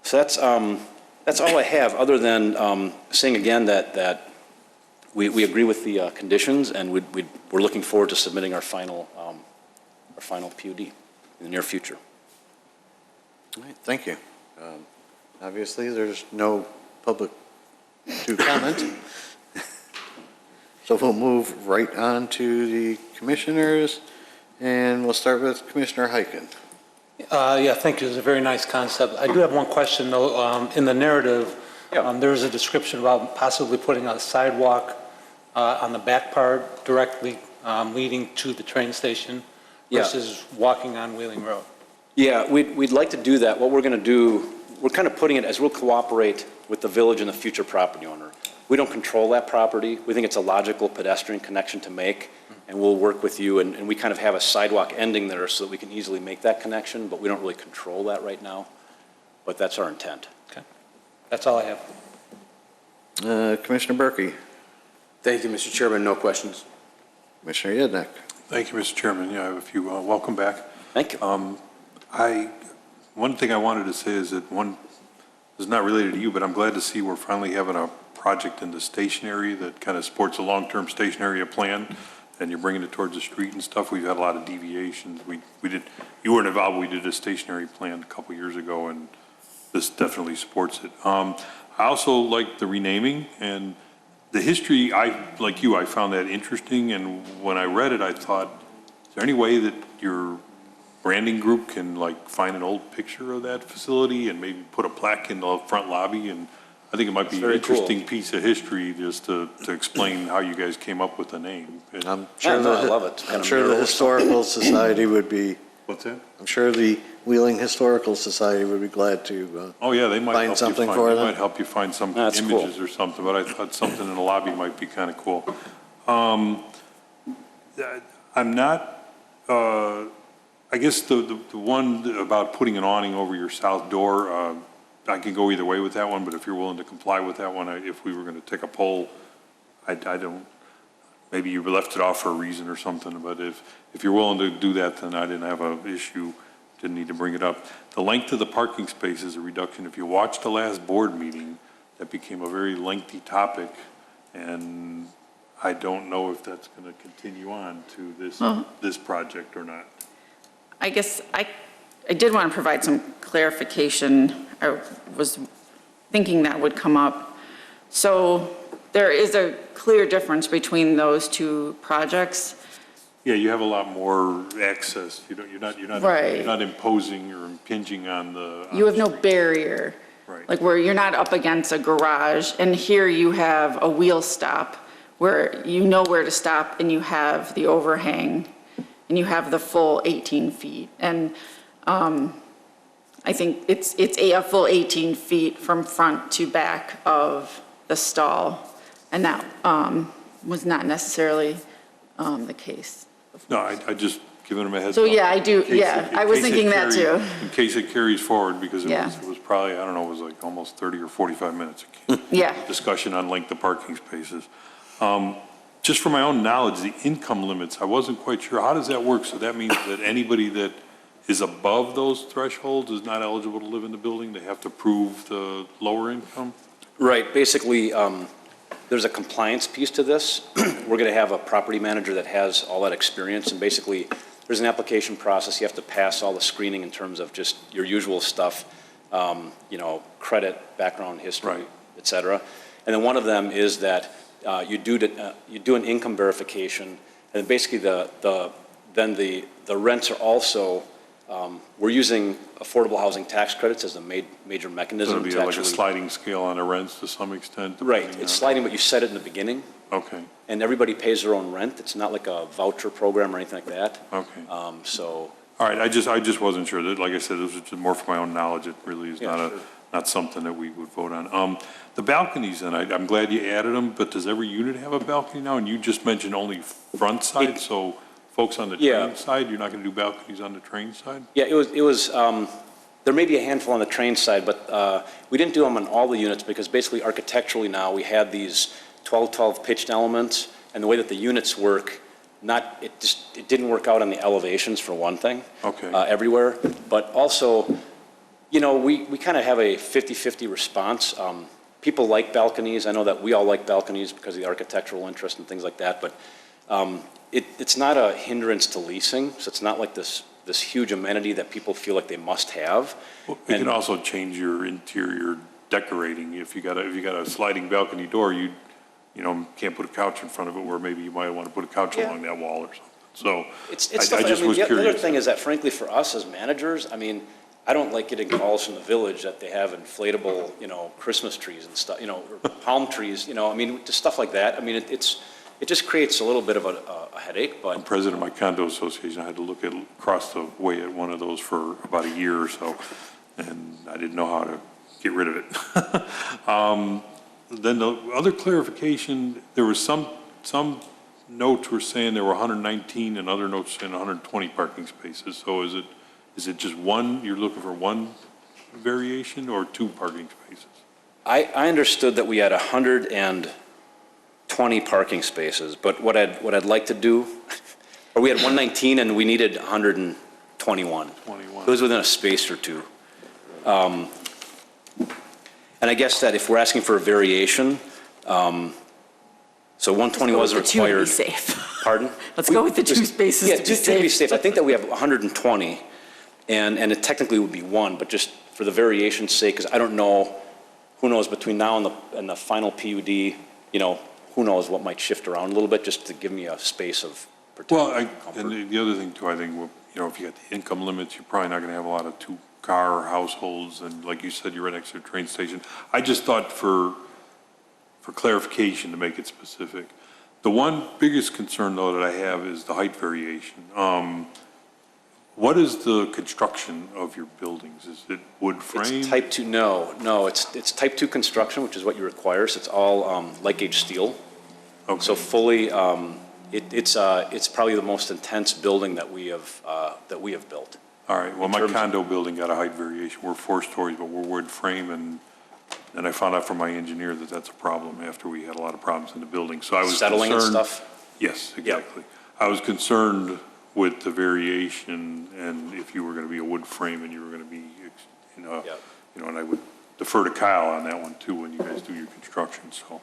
Speaker 8: So that's all I have, other than saying again that we agree with the conditions, and we're looking forward to submitting our final PUD in the near future.
Speaker 1: All right, thank you. Obviously, there's no public to comment. So we'll move right on to the commissioners, and we'll start with Commissioner Hyken.
Speaker 12: Yeah, thank you. It's a very nice concept. I do have one question, though. In the narrative, there's a description about possibly putting a sidewalk on the back part directly leading to the train station versus walking on Wheeling Road.
Speaker 8: Yeah, we'd like to do that. What we're going to do, we're kind of putting it as we'll cooperate with the village and the future property owner. We don't control that property. We think it's a logical pedestrian connection to make, and we'll work with you, and we kind of have a sidewalk ending there so that we can easily make that connection, but we don't really control that right now. But that's our intent.
Speaker 12: Okay. That's all I have.
Speaker 1: Commissioner Berkey.
Speaker 2: Thank you, Mr. Chairman. No questions.
Speaker 1: Commissioner Yednek.
Speaker 4: Thank you, Mr. Chairman. Yeah, I have a few. Welcome back.
Speaker 8: Thank you.
Speaker 4: One thing I wanted to say is that this is not related to you, but I'm glad to see we're finally having a project in the station area that kind of supports a long-term station area plan, and you're bringing it towards the street and stuff. We've had a lot of deviations. You weren't involved. We did a stationary plan a couple years ago, and this definitely supports it. I also like the renaming and the history. Like you, I found that interesting, and when I read it, I thought, is there any way that your branding group can find an old picture of that facility and maybe put a plaque in the front lobby? And I think it might be an interesting piece of history just to explain how you guys came up with the name.
Speaker 1: I'm sure
Speaker 8: I love it.
Speaker 1: I'm sure the Historical Society would be.
Speaker 4: What's that?
Speaker 1: I'm sure the Wheeling Historical Society would be glad to.
Speaker 4: Oh yeah, they might
Speaker 1: find
Speaker 4: help
Speaker 1: something
Speaker 4: you
Speaker 1: for them.
Speaker 4: They might help you find some
Speaker 8: That's
Speaker 4: images
Speaker 8: cool.
Speaker 4: or something. But I thought something in the lobby might be kind of cool. I'm not. I guess the one about putting an awning over your south door, I can go either way with that one, but if you're willing to comply with that one, if we were going to take a poll, I don't, maybe you left it off for a reason or something, but if you're willing to do that, then I didn't have an issue, didn't need to bring it up. The length of the parking space is a reduction. If you watched the last board meeting, that became a very lengthy topic, and I don't know if that's going to continue on to this project or not.
Speaker 3: I guess I did want to provide some clarification. I was thinking that would come up. So there is a clear difference between those two projects.
Speaker 4: Yeah, you have a lot more access. You're not imposing or impinging on the.
Speaker 3: You have no barrier.
Speaker 4: Right.
Speaker 3: Like where you're not up against a garage, and here you have a wheel stop where you know where to stop, and you have the overhang, and you have the full 18 feet. And I think it's a full 18 feet from front to back of the stall, and that was not necessarily the case.
Speaker 4: No, I just given them a heads
Speaker 3: So,
Speaker 4: up.
Speaker 3: yeah, I do,
Speaker 4: in case
Speaker 3: yeah,
Speaker 4: it-
Speaker 3: I
Speaker 4: in
Speaker 3: was
Speaker 4: case it
Speaker 3: thinking that
Speaker 4: carries-
Speaker 3: too.
Speaker 4: In case it carries forward, because
Speaker 3: Yeah.
Speaker 4: it was probably, I don't know, it was like almost 30 or 45 minutes.
Speaker 3: Yeah.
Speaker 4: Discussion on length of parking spaces. Just for my own knowledge, the income limits, I wasn't quite sure. How does that work? So that means that anybody that is above those thresholds is not eligible to live in the building? They have to prove the lower income?
Speaker 8: Right, basically, there's a compliance piece to this. We're going to have a property manager that has all that experience, and basically, there's an application process. You have to pass all the screening in terms of just your usual stuff, credit, background history,
Speaker 4: Right.
Speaker 8: et cetera. And then one of them is that you do an income verification, and basically then the rents are also, we're using affordable housing tax credits as a major
Speaker 4: So
Speaker 8: mechanism
Speaker 4: it'll be
Speaker 8: to
Speaker 4: like a
Speaker 8: actually.
Speaker 4: sliding scale on the rents to some extent?
Speaker 8: Right,
Speaker 4: depending
Speaker 8: it's
Speaker 4: on-
Speaker 8: sliding, but you set it in the beginning,
Speaker 4: Okay,
Speaker 8: and everybody pays their own rent. It's not like a voucher program or anything like that.
Speaker 4: okay.
Speaker 8: So,
Speaker 4: All right, I just wasn't sure. That, like I said, this was just more for my own knowledge. It really is
Speaker 8: Yeah,
Speaker 4: not
Speaker 8: sure.
Speaker 4: not something that we would vote on. The balconies, and I'm glad you added them, but does every unit have a balcony now? And you just mentioned only front side, so folks on the
Speaker 8: Yeah.
Speaker 4: train side, you're not going to do balconies on the train side?
Speaker 8: yeah, it was, there may be a handful on the train side, but we didn't do them on all the units because basically architecturally now, we had these 12-12 pitched elements, and the way that the units work, it didn't work out on the elevations for one thing.
Speaker 4: Okay.
Speaker 8: Everywhere, but also, we kind of have a 50-50 response. People like balconies. I know that we all like balconies because of the architectural interest and things like that, but it's not a hindrance to leasing, so it's not like this huge amenity that people feel like they must have.
Speaker 4: Well, it can also change your interior decorating. If you got a sliding balcony door, you can't put a couch in front of it where maybe you might want to put a couch
Speaker 8: Yeah.
Speaker 4: along that wall or something. So
Speaker 8: It's
Speaker 4: I
Speaker 8: stuff,
Speaker 4: just was
Speaker 8: the other
Speaker 4: curious.
Speaker 8: thing is that frankly, for us as managers, I don't like getting calls from the village that they have inflatable, Christmas trees and stuff, or palm trees, just stuff like that. It just creates a little bit of a headache, but.
Speaker 4: I'm president of my condo association. I had to look across the way at one of those for about a year or so, and I didn't know how to get rid of it. Then the other clarification, there was some notes were saying there were 119 and other notes saying 120 parking spaces. So is it just one, you're looking for one variation or two parking spaces?
Speaker 8: I understood that we had 120 parking spaces, but what I'd like to do, or we had 119 and we needed 121.
Speaker 4: 21.
Speaker 8: It was within a space or two. And I guess that if we're asking for a variation, so 120 was
Speaker 3: Let's go with
Speaker 8: required.
Speaker 3: the two to be safe.
Speaker 8: Pardon?
Speaker 3: Let's go with the two spaces
Speaker 8: Yeah,
Speaker 3: to be
Speaker 8: just to be
Speaker 3: safe.
Speaker 8: safe. I think that we have 120, and it technically would be one, but just for the variation's sake, because I don't know, who knows, between now and the final PUD, who knows what might shift around a little bit, just to give me a space of
Speaker 4: Well,
Speaker 8: protection.
Speaker 4: and the other thing too, I think, if you got the income limits, you're probably not going to have a lot of two-car households, and like you said, you're right next to a train station. I just thought for clarification, to make it specific, the one biggest concern though that I have is the height variation. What is the construction of your buildings? Is it wood frame?
Speaker 8: It's type 2, no, it's type 2 construction, which is what you require, so it's all light gauge steel.
Speaker 4: Okay.
Speaker 8: So fully, it's probably the most intense building that we have built.
Speaker 4: All right, well,
Speaker 8: in
Speaker 4: my
Speaker 8: terms of-
Speaker 4: condo building got a height variation. We're 4 stories, but we're wood frame, and I found out from my engineer that that's a problem after we had a lot of problems in the building. So I was concerned.
Speaker 8: Settling and stuff?
Speaker 4: Yes, exactly. I was concerned with the variation, and if you were going to be a wood frame and you were going to be, and I would defer to Kyle on that one too when you guys do your construction. So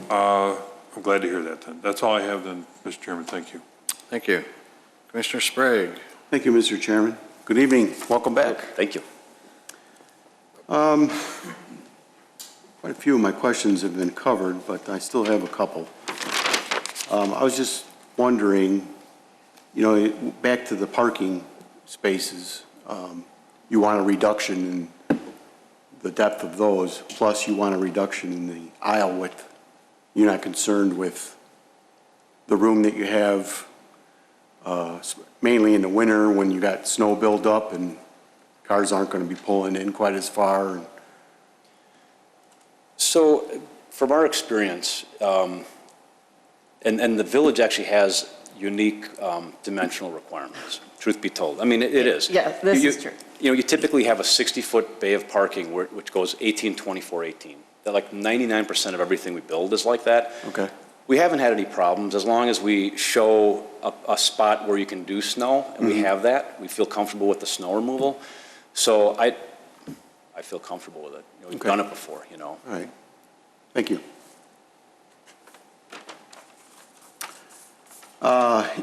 Speaker 4: I'm glad to hear that then. That's all I have then, Mr. Chairman. Thank you.
Speaker 1: Thank you. Commissioner Sprague.
Speaker 2: Thank you, Mr. Chairman. Good evening. Welcome back.
Speaker 8: Thank you.
Speaker 2: Quite a few of my questions have been covered, but I still have a couple. I was just wondering, back to the parking spaces, you want a reduction in the depth of those, plus you want a reduction in the aisle width. You're not concerned with the room that you have, mainly in the winter when you got snow buildup and cars aren't going to be pulling in quite as far.
Speaker 8: So from our experience, and the village actually has unique dimensional requirements, truth be told. I mean, it is.
Speaker 3: Yeah, this is true.
Speaker 8: You know, you typically have a 60-foot bay of parking which goes 18, 24, 18. That like 99% of everything we build is like that.
Speaker 2: Okay.
Speaker 8: We haven't had any problems as long as we show a spot where you can do snow, and we have that. We feel comfortable with the snow removal. So I feel comfortable with it. You know, we've done it before, you know.
Speaker 2: All right. Thank you.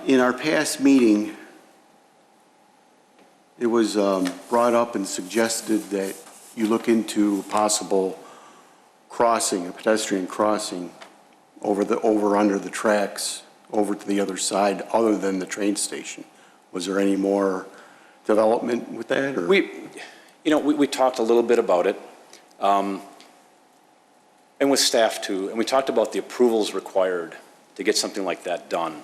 Speaker 2: In our past meeting, it was brought up and suggested that you look into possible crossing, a pedestrian crossing under the tracks, over to the other side, other than the train station. Was there any more development with that? Or?
Speaker 8: We talked a little bit about it, and with staff too, and we talked about the approvals required to get something like that done.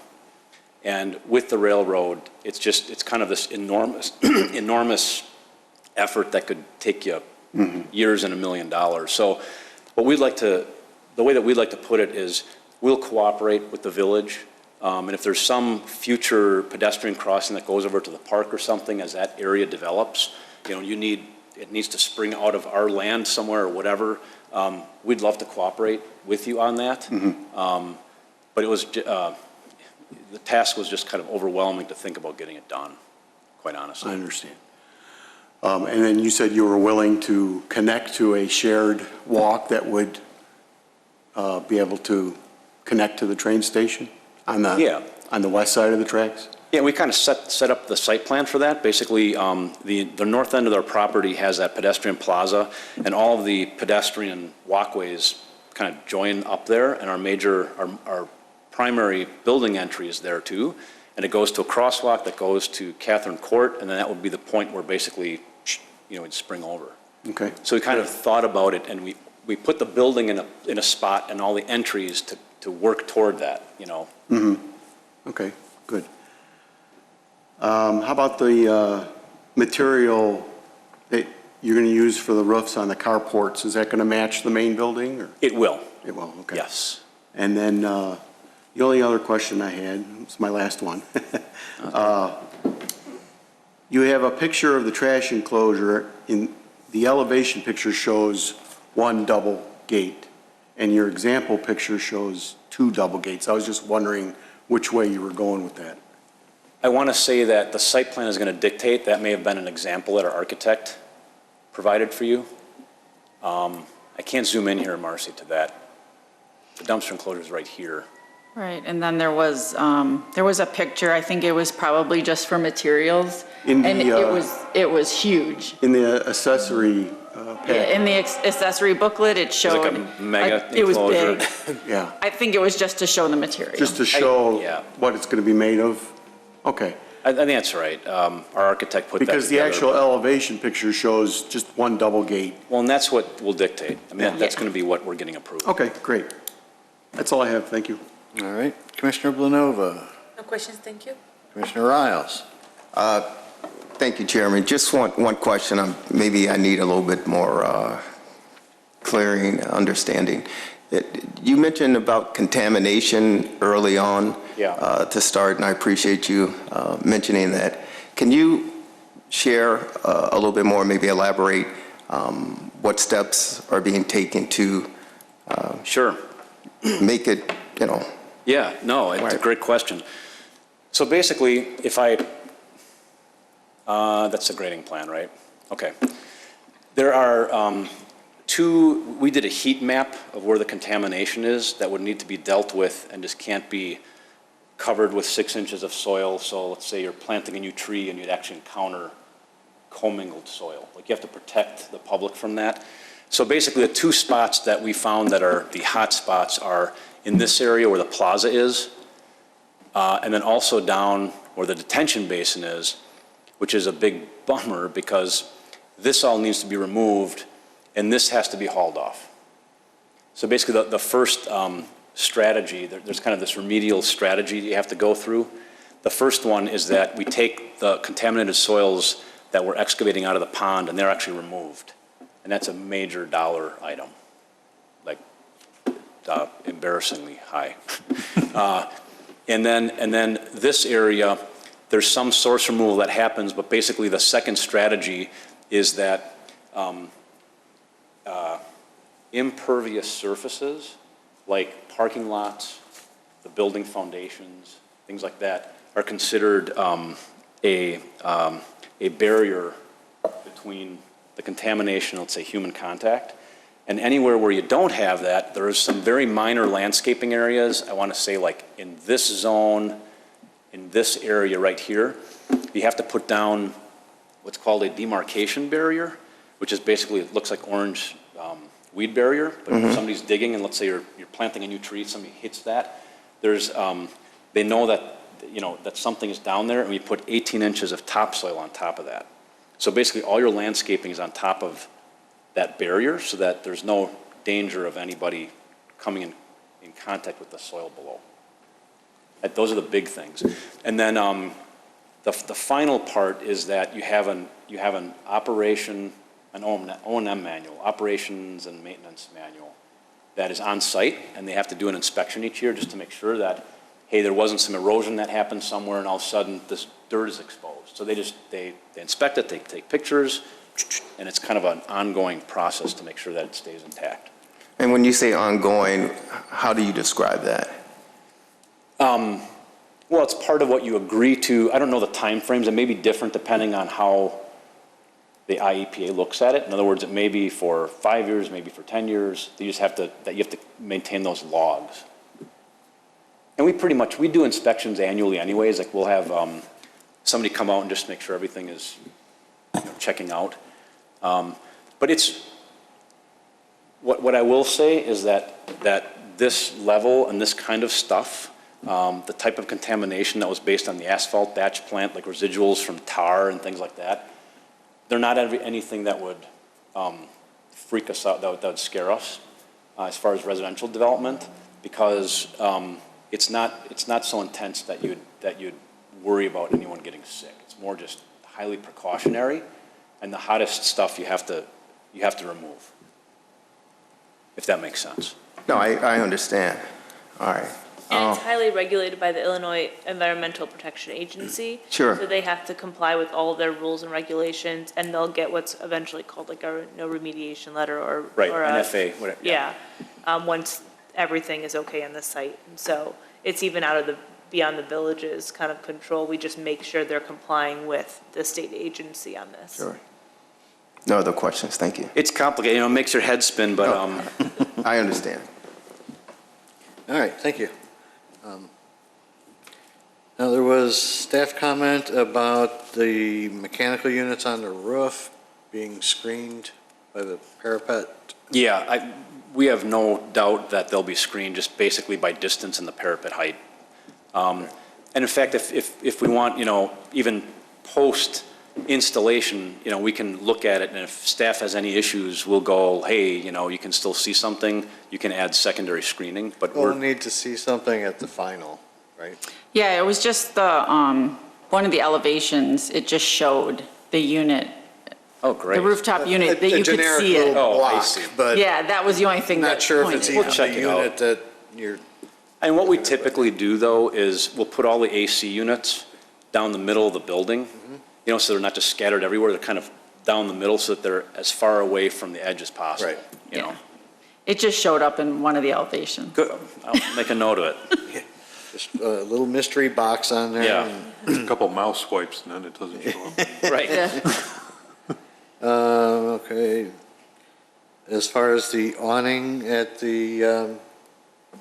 Speaker 8: And with the railroad, it's kind of this enormous, enormous effort that could take you years and $1 million. So the way that we'd like to put it is we'll cooperate with the village. And if there's some future pedestrian crossing that goes over to the park or something as that area develops, you know, it needs to spring out of our land somewhere or whatever, we'd love to cooperate with you on that. But it was, the task was just kind of overwhelming to think about getting it done, quite honestly.
Speaker 2: I understand. And then you said you were willing to connect to a shared walk that would be able to connect to the train station on the west side of the tracks?
Speaker 8: Yeah, we kind of set up the site plan for that. Basically, the north end of our property has that pedestrian plaza, and all of the pedestrian walkways kind of join up there, and our primary building entry is there too, and it goes to a crosswalk that goes to Catherine Court, and then that would be the point where basically, you know, it'd spring over.
Speaker 2: Okay.
Speaker 8: So we kind of thought about it, and we put the building in a spot and all the entries to work toward that, you know.
Speaker 2: Okay, good. How about the material that you're going to use for the roofs on the carports? Is that going to match the main building? Or?
Speaker 8: It will.
Speaker 2: It will, okay.
Speaker 8: Yes.
Speaker 2: And then the only other question I had, it's my last one. You have a picture of the trash enclosure. In the elevation picture shows one double gate, and your example picture shows two double gates. I was just wondering which way you were going with that.
Speaker 8: I want to say that the site plan is going to dictate. That may have been an example that our architect provided for you. I can't zoom in here, Marcy, to that. The dumpster enclosure is right here.
Speaker 3: Right, and then there was a picture, I think it was probably just for materials, and it was huge.
Speaker 2: In the accessory pack.
Speaker 3: In the accessory booklet, it showed.
Speaker 8: It was like a mega
Speaker 3: it was
Speaker 8: enclosure.
Speaker 3: big.
Speaker 2: Yeah.
Speaker 3: I think it was just to show the material.
Speaker 2: Just to show
Speaker 8: yeah.
Speaker 2: what it's going to be made of? Okay.
Speaker 8: I think that's right. Our architect put that
Speaker 2: Because the
Speaker 8: together.
Speaker 2: actual elevation picture shows just one double gate.
Speaker 8: Well, and that's what will dictate. I mean,
Speaker 2: Yeah.
Speaker 8: that's going to be what we're getting approved.
Speaker 2: Okay, great. That's all I have. Thank you.
Speaker 1: All right, Commissioner Blanova,
Speaker 7: No questions, thank you.
Speaker 1: Commissioner Riles.
Speaker 10: Thank you, Chairman. Just one question. Maybe I need a little bit more clearing understanding. You mentioned about contamination early on to start, and I appreciate you mentioning that. Can you share a little bit more, maybe elaborate what steps are being taken to
Speaker 8: Sure.
Speaker 10: make it, you know?
Speaker 8: Yeah, no, it's a great question. So basically, that's the grading plan, right? Okay. There are we did a heat map of where the contamination is that would need to be dealt with and just can't be covered with 6 inches of soil. So let's say you're planting a new tree and you'd actually encounter commingled soil. Like you have to protect the public from that. So basically the 2 spots that we found that are the hot spots are in this area where the plaza is, and then also down where the detention basin is, which is a big bummer because this all needs to be removed and this has to be hauled off. So basically the first strategy, there's kind of this remedial strategy you have to go through. The first one is that we take the contaminated soils that we're excavating out of the pond, and they're actually removed. And that's a major dollar item, like embarrassingly high. And then this area, there's some source removal that happens, but basically the second strategy is that impervious surfaces, like parking lots, the building foundations, things like that, are considered a barrier between the contamination, let's say human contact. And anywhere where you don't have that, there is some very minor landscaping areas. I want to say like in this zone, in this area right here, you have to put down what's called a demarcation barrier, which is basically, it looks like orange weed barrier, but if somebody's digging and let's say you're planting a new tree, somebody hits that, there's, they know that, you know, that something is down there, and we put 18 inches of topsoil on top of that. So basically all your landscaping is on top of that barrier so that there's no danger of anybody coming in contact with the soil below. Those are the big things. And then the final part is that you have an operation, an O&M manual, operations and maintenance manual, that is on site, and they have to do an inspection each year just to make sure that, hey, there wasn't some erosion that happened somewhere and all of a sudden this dirt is exposed. So they inspect it, they take pictures, and it's kind of an ongoing process to make sure that it stays intact.
Speaker 10: And when you say ongoing, how do you describe that?
Speaker 8: Well, it's part of what you agree to. I don't know the timeframes. It may be different depending on how the IEPA looks at it. In other words, it may be for 5 years, maybe for 10 years. You have to maintain those logs. And we do inspections annually anyways. Like we'll have somebody come out and just make sure everything is checking out. But it's, what I will say is that this level and this kind of stuff, the type of contamination that was based on the asphalt batch plant, like residuals from tar and things like that, they're not anything that would freak us out, that would scare us as far as residential development, because it's not so intense that you'd worry about anyone getting sick. It's more just highly precautionary, and the hottest stuff you have to remove, if that makes sense.
Speaker 10: No, I understand. All right.
Speaker 5: And it's highly regulated by the Illinois Environmental Protection Agency.
Speaker 10: Sure.
Speaker 5: So they have to comply with all of their rules and regulations, and they'll get what's eventually called like a no remediation letter or.
Speaker 8: Right,
Speaker 5: or
Speaker 8: NFA, whatever.
Speaker 5: Yeah, once everything is okay on the site. And so it's even out of beyond the village's kind of control. We just make sure they're complying with the state agency on this.
Speaker 10: Sure. No other questions. Thank you.
Speaker 8: It's complicated, it makes your head spin, but.
Speaker 10: I understand.
Speaker 1: All right, thank you. Now, there was staff comment about the mechanical units on the roof being screened by the parapet.
Speaker 8: Yeah, we have no doubt that they'll be screened just basically by distance and the parapet height. And in fact, if we want, even post-installation, we can look at it, and if staff has any issues, we'll go, hey, you can still see something, you can add secondary screening, but
Speaker 1: We'll need to see something at the final, right?
Speaker 3: Yeah, it was just the, one of the elevations, it just showed the unit,
Speaker 8: oh, great.
Speaker 3: the rooftop unit, that you could see it.
Speaker 8: Oh, I
Speaker 1: block,
Speaker 8: see.
Speaker 1: but
Speaker 3: Yeah, that was the only thing that
Speaker 1: not sure if it's
Speaker 3: pointed.
Speaker 1: even
Speaker 8: check
Speaker 1: the
Speaker 8: it out.
Speaker 1: unit that you're,
Speaker 8: And what we typically do, though, is we'll put all the AC units down the middle of the building, so they're not just scattered everywhere, they're kind of down the middle so that they're as far away from the edge as possible.
Speaker 1: Right.
Speaker 3: Yeah. It just showed up in one of the elevations.
Speaker 8: Good, I'll make a note of it.
Speaker 1: just a little mystery box on there.
Speaker 8: Yeah.
Speaker 4: A couple mouse swipes and then it doesn't show up.
Speaker 8: Right.
Speaker 1: Okay. As far as the awning at the,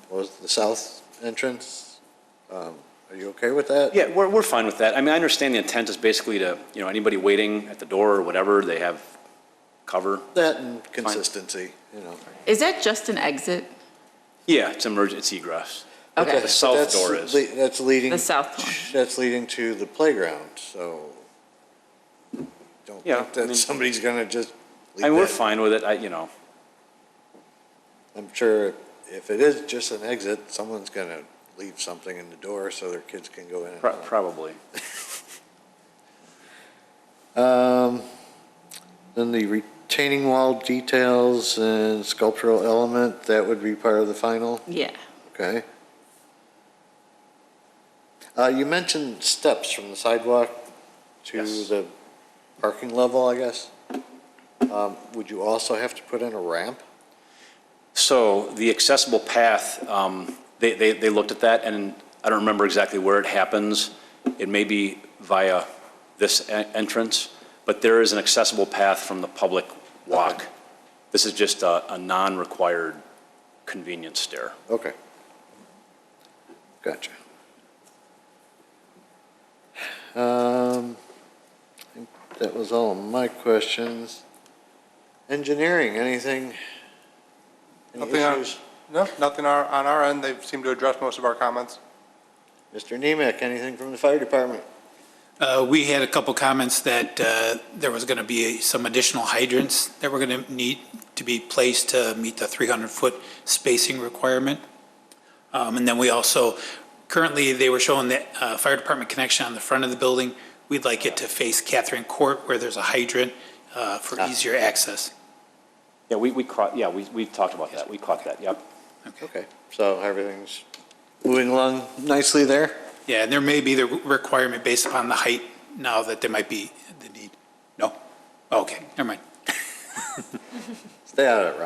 Speaker 1: what was it, the south entrance, are you okay with that?
Speaker 8: Yeah, we're fine with that. I mean, I understand the intent is basically to, anybody waiting at the door or whatever, they have cover.
Speaker 1: That and consistency,
Speaker 3: Is that just an exit?
Speaker 8: Yeah, it's it's egress.
Speaker 3: Okay.
Speaker 8: The south door is.
Speaker 1: That's leading.
Speaker 3: The south one.
Speaker 1: That's leading to the playground, so don't
Speaker 8: Yeah,
Speaker 1: think that somebody's gonna just leave
Speaker 8: I mean, we're
Speaker 1: that.
Speaker 8: fine with it,
Speaker 1: I'm sure if it is just an exit, someone's gonna leave something in the door so their kids can go in and out.
Speaker 8: Probably.
Speaker 1: Then the retaining wall details and sculptural element, that would be part of the final?
Speaker 3: Yeah.
Speaker 1: Okay. You mentioned steps from the sidewalk to
Speaker 8: Yes.
Speaker 1: the parking level, I guess. Would you also have to put in a ramp?
Speaker 8: So the accessible path, they looked at that, and I don't remember exactly where it happens. It may be via this entrance, but there is an accessible path from the public walk.
Speaker 1: Okay.
Speaker 8: This is just a non-required convenience stair.
Speaker 1: Okay. Gotcha. I think that was all of my questions. Engineering, anything? Any
Speaker 13: Nothing on-
Speaker 1: issues?
Speaker 13: No, nothing on our end. They seem to address most of our comments.
Speaker 1: Mr. Nemec, anything from the fire department?
Speaker 14: We had a couple comments that there was going to be some additional hydrants that were going to need to be placed to meet the 300-foot spacing requirement. And then we also, currently, they were showing the fire department connection on the front of the building. We'd like it to face Catherine Court where there's a hydrant for easier access.
Speaker 8: Yeah, we talked about that. We caught that, yep.
Speaker 1: Okay, so everything's moving along nicely there?
Speaker 14: Yeah, and there may be the requirement based upon the height now that there might be the need. No? Okay, never mind.
Speaker 1: Stay out of it,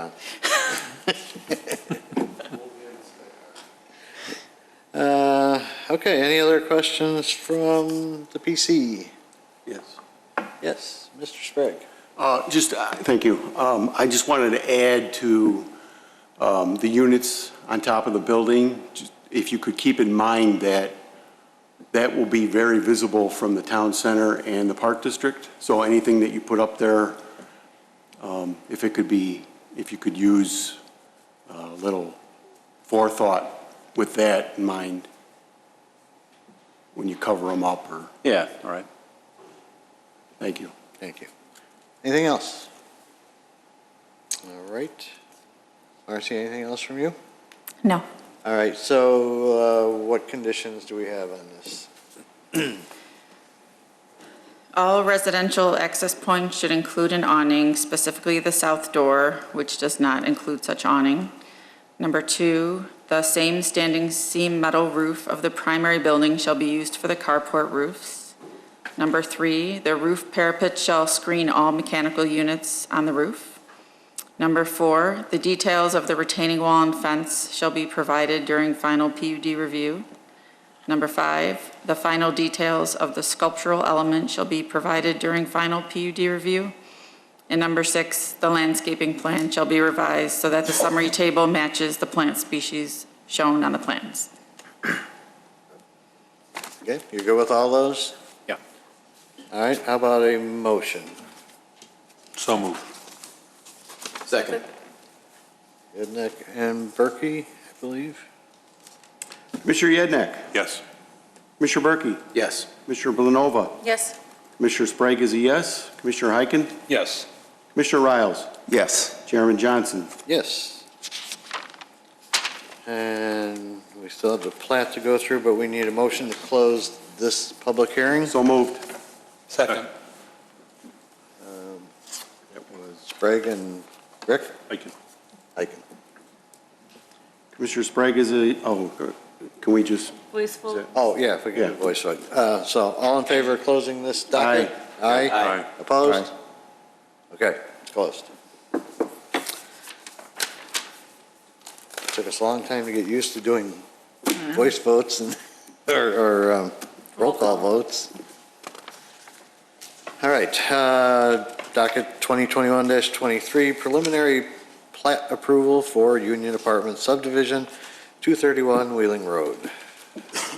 Speaker 1: Ron. Okay, any other questions from the PC?
Speaker 2: Yes.
Speaker 1: Yes, Mr. Sprague.
Speaker 2: Thank you. I just wanted to add to the units on top of the building, if you could keep in mind that that will be very visible from the town center and the park district. So anything that you put up there, if you could use a little forethought with that in mind when you cover them up or.
Speaker 8: Yeah, all right.
Speaker 2: Thank you.
Speaker 1: Thank you. Anything else? All right. Marcy, anything else from you?
Speaker 3: No.
Speaker 1: All right, so what conditions do we have on this?
Speaker 3: All residential access points should include an awning, specifically the south door, which does not include such awning. Number 2, the same standing seam metal roof of the primary building shall be used for the carport roofs. Number 3, the roof parapet shall screen all mechanical units on the roof. Number 4, the details of the retaining wall and fence shall be provided during final PUD review. Number 5, the final details of the sculptural element shall be provided during final PUD review. And number 6, the landscaping plan shall be revised so that the summary table matches the plant species shown on the plans.
Speaker 1: Okay, you good with all those?
Speaker 8: Yeah.
Speaker 1: All right, how about a motion?
Speaker 4: So moved.
Speaker 10: Second.
Speaker 1: Yednek and Berkey, I believe.
Speaker 2: Commissioner Yednek.
Speaker 4: Yes.
Speaker 2: Commissioner Berkey.
Speaker 10: Yes.
Speaker 2: Commissioner Belanova.
Speaker 7: Yes.
Speaker 2: Commissioner Sprague is a yes. Commissioner Heiken.
Speaker 14: Yes.
Speaker 2: Commissioner Riles.
Speaker 10: Yes.
Speaker 2: Chairman Johnson.
Speaker 1: Yes. And we still have the plat to go through, but we need a motion to close this public hearing.
Speaker 2: So moved.
Speaker 14: Second.
Speaker 1: It was Sprague and Rick?
Speaker 4: Thank you.
Speaker 1: Aiken.
Speaker 2: Commissioner Sprague is a, can we just?
Speaker 6: Voice vote.
Speaker 1: Oh, yeah, if we get a voice vote. So all in favor of closing this docket? Aye.
Speaker 4: Aye.
Speaker 1: Opposed? Okay, it's closed. Took us a long time to get used to doing voice votes and, or roll call votes. All right, docket 2021-23, preliminary plat approval for Union Apartment Subdivision, 231 Wheeling Road.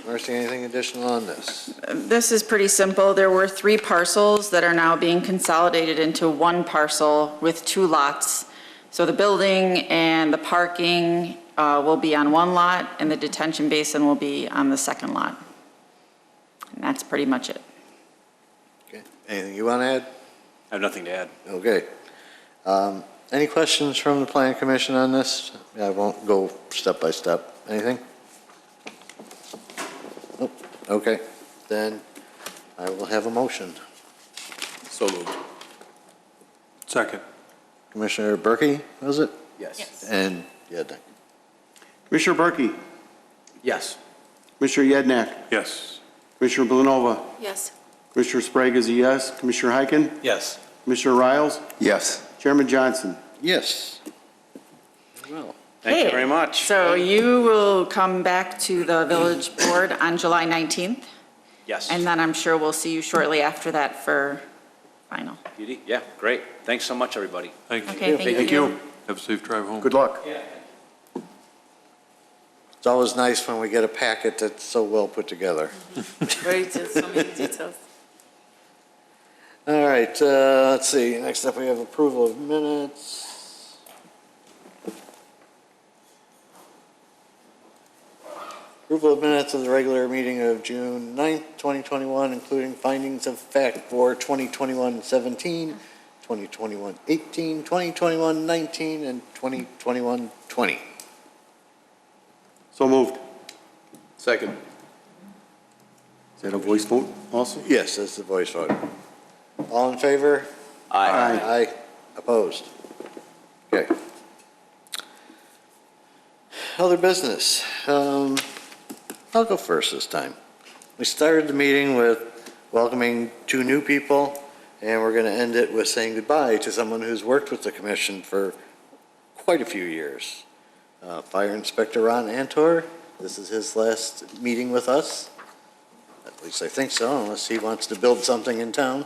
Speaker 1: Marcy, anything additional on this?
Speaker 3: This is pretty simple. There were 3 parcels that are now being consolidated into one parcel with 2 lots. So the building and the parking will be on one lot, and the detention basin will be on the second lot. And that's pretty much it.
Speaker 1: Okay, anything you want to add?
Speaker 8: I have nothing to add.
Speaker 1: Okay. Any questions from the Plan Commission on this? I won't go step by step. Anything? Nope. Okay, then I will have a motion.
Speaker 8: So moved.
Speaker 4: Second.
Speaker 1: Commissioner Berkey, was it?
Speaker 8: Yes.
Speaker 1: And Yednick.
Speaker 2: Commissioner Berkey,
Speaker 8: Yes.
Speaker 2: Commissioner Yednak,
Speaker 4: Yes.
Speaker 2: Commissioner Blanova,
Speaker 7: Yes.
Speaker 2: Commissioner Sprague is a yes, Commissioner Heiken,
Speaker 12: Yes.
Speaker 2: Commissioner Riles,
Speaker 10: Yes.
Speaker 2: Chairman Johnson.
Speaker 1: Yes. Well,
Speaker 8: Thank you
Speaker 3: Okay.
Speaker 8: very much.
Speaker 3: So you will come back to the village board on July 19th,
Speaker 8: Yes.
Speaker 3: and then I'm sure we'll see you shortly after that for final.
Speaker 8: Yeah, great. Thanks so much, everybody.
Speaker 4: Thank you.
Speaker 3: Okay, thank you.
Speaker 2: Thank you.
Speaker 4: Have a safe drive home.
Speaker 2: Good luck.
Speaker 1: it's always nice when we get a packet that's so well put together.
Speaker 7: Very detailed, so many details.
Speaker 1: All right, let's see, next up we have approval of minutes. Approval of minutes of the regular meeting of June 9th, 2021, including findings of fact for 2021-17, 2021-18, 2021-19, and 2021-20.
Speaker 2: So moved.
Speaker 8: Second.
Speaker 2: Is that a voice vote also?
Speaker 1: Yes, that's the voice vote. All in favor?
Speaker 2: Aye.
Speaker 1: Aye. Opposed? Okay. Other business. I'll go first this time. We started the meeting with welcoming 2 new people, and we're going to end it with saying goodbye to someone who's worked with the commission for quite a few years. Fire Inspector Ron Antor, this is his last meeting with us. At least I think so, unless he wants to build something in town.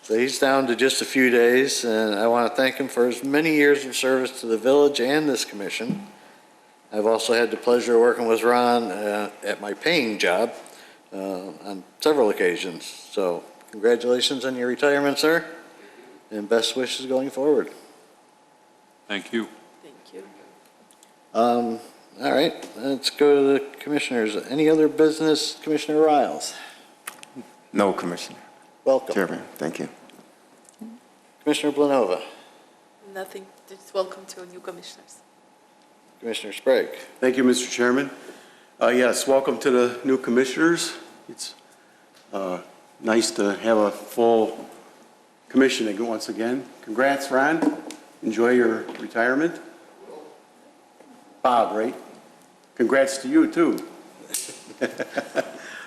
Speaker 1: So he's down to just a few days, and I want to thank him for his many years of service to the village and this commission. I've also had the pleasure of working with Ron at my paying job on several occasions. So congratulations on your retirement, sir, and best wishes going forward.
Speaker 4: Thank you.
Speaker 7: Thank you.
Speaker 1: All right, let's go to the commissioners. Any other business? Commissioner Riles,
Speaker 10: No, Commissioner.
Speaker 1: welcome.
Speaker 10: Chairman, thank you.
Speaker 1: Commissioner Blanova,
Speaker 7: Nothing, just welcome to new commissioners.
Speaker 1: Commissioner Sprague.
Speaker 2: Thank you, Mr. Chairman. Yes, welcome to the new commissioners. It's nice to have a full commission once again. Congrats, Ron. Enjoy your retirement. Bob, right? Congrats to you, too.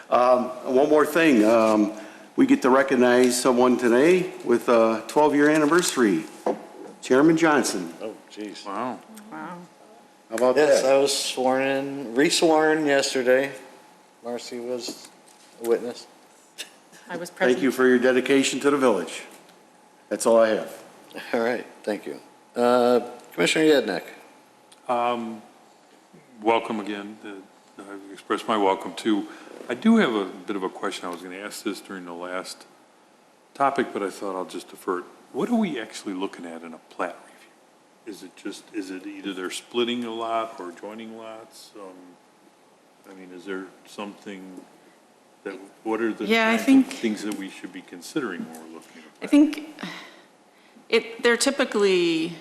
Speaker 2: One more thing. We get to recognize someone today with a 12-year anniversary. Chairman Johnson.
Speaker 1: Oh, geez.
Speaker 4: Wow.
Speaker 3: Wow.
Speaker 2: How about
Speaker 1: Yes,
Speaker 2: that?
Speaker 1: I was sworn in, resworn yesterday. Marcy was a witness.
Speaker 3: I was present.
Speaker 2: Thank you for your dedication to the village. That's all I have.
Speaker 1: All right, thank you. Commissioner Yednick.
Speaker 4: Welcome again. I express my welcome too. I do have a bit of a question. I was going to ask this during the last topic, but I thought I'll just defer it. What are we actually looking at in a plat review? Is it either they're splitting a lot or joining lots? I mean, is there something that, what are the
Speaker 3: Yeah, I
Speaker 4: kinds of
Speaker 3: think-
Speaker 4: things that we should be considering when we're looking at
Speaker 3: I think they're typically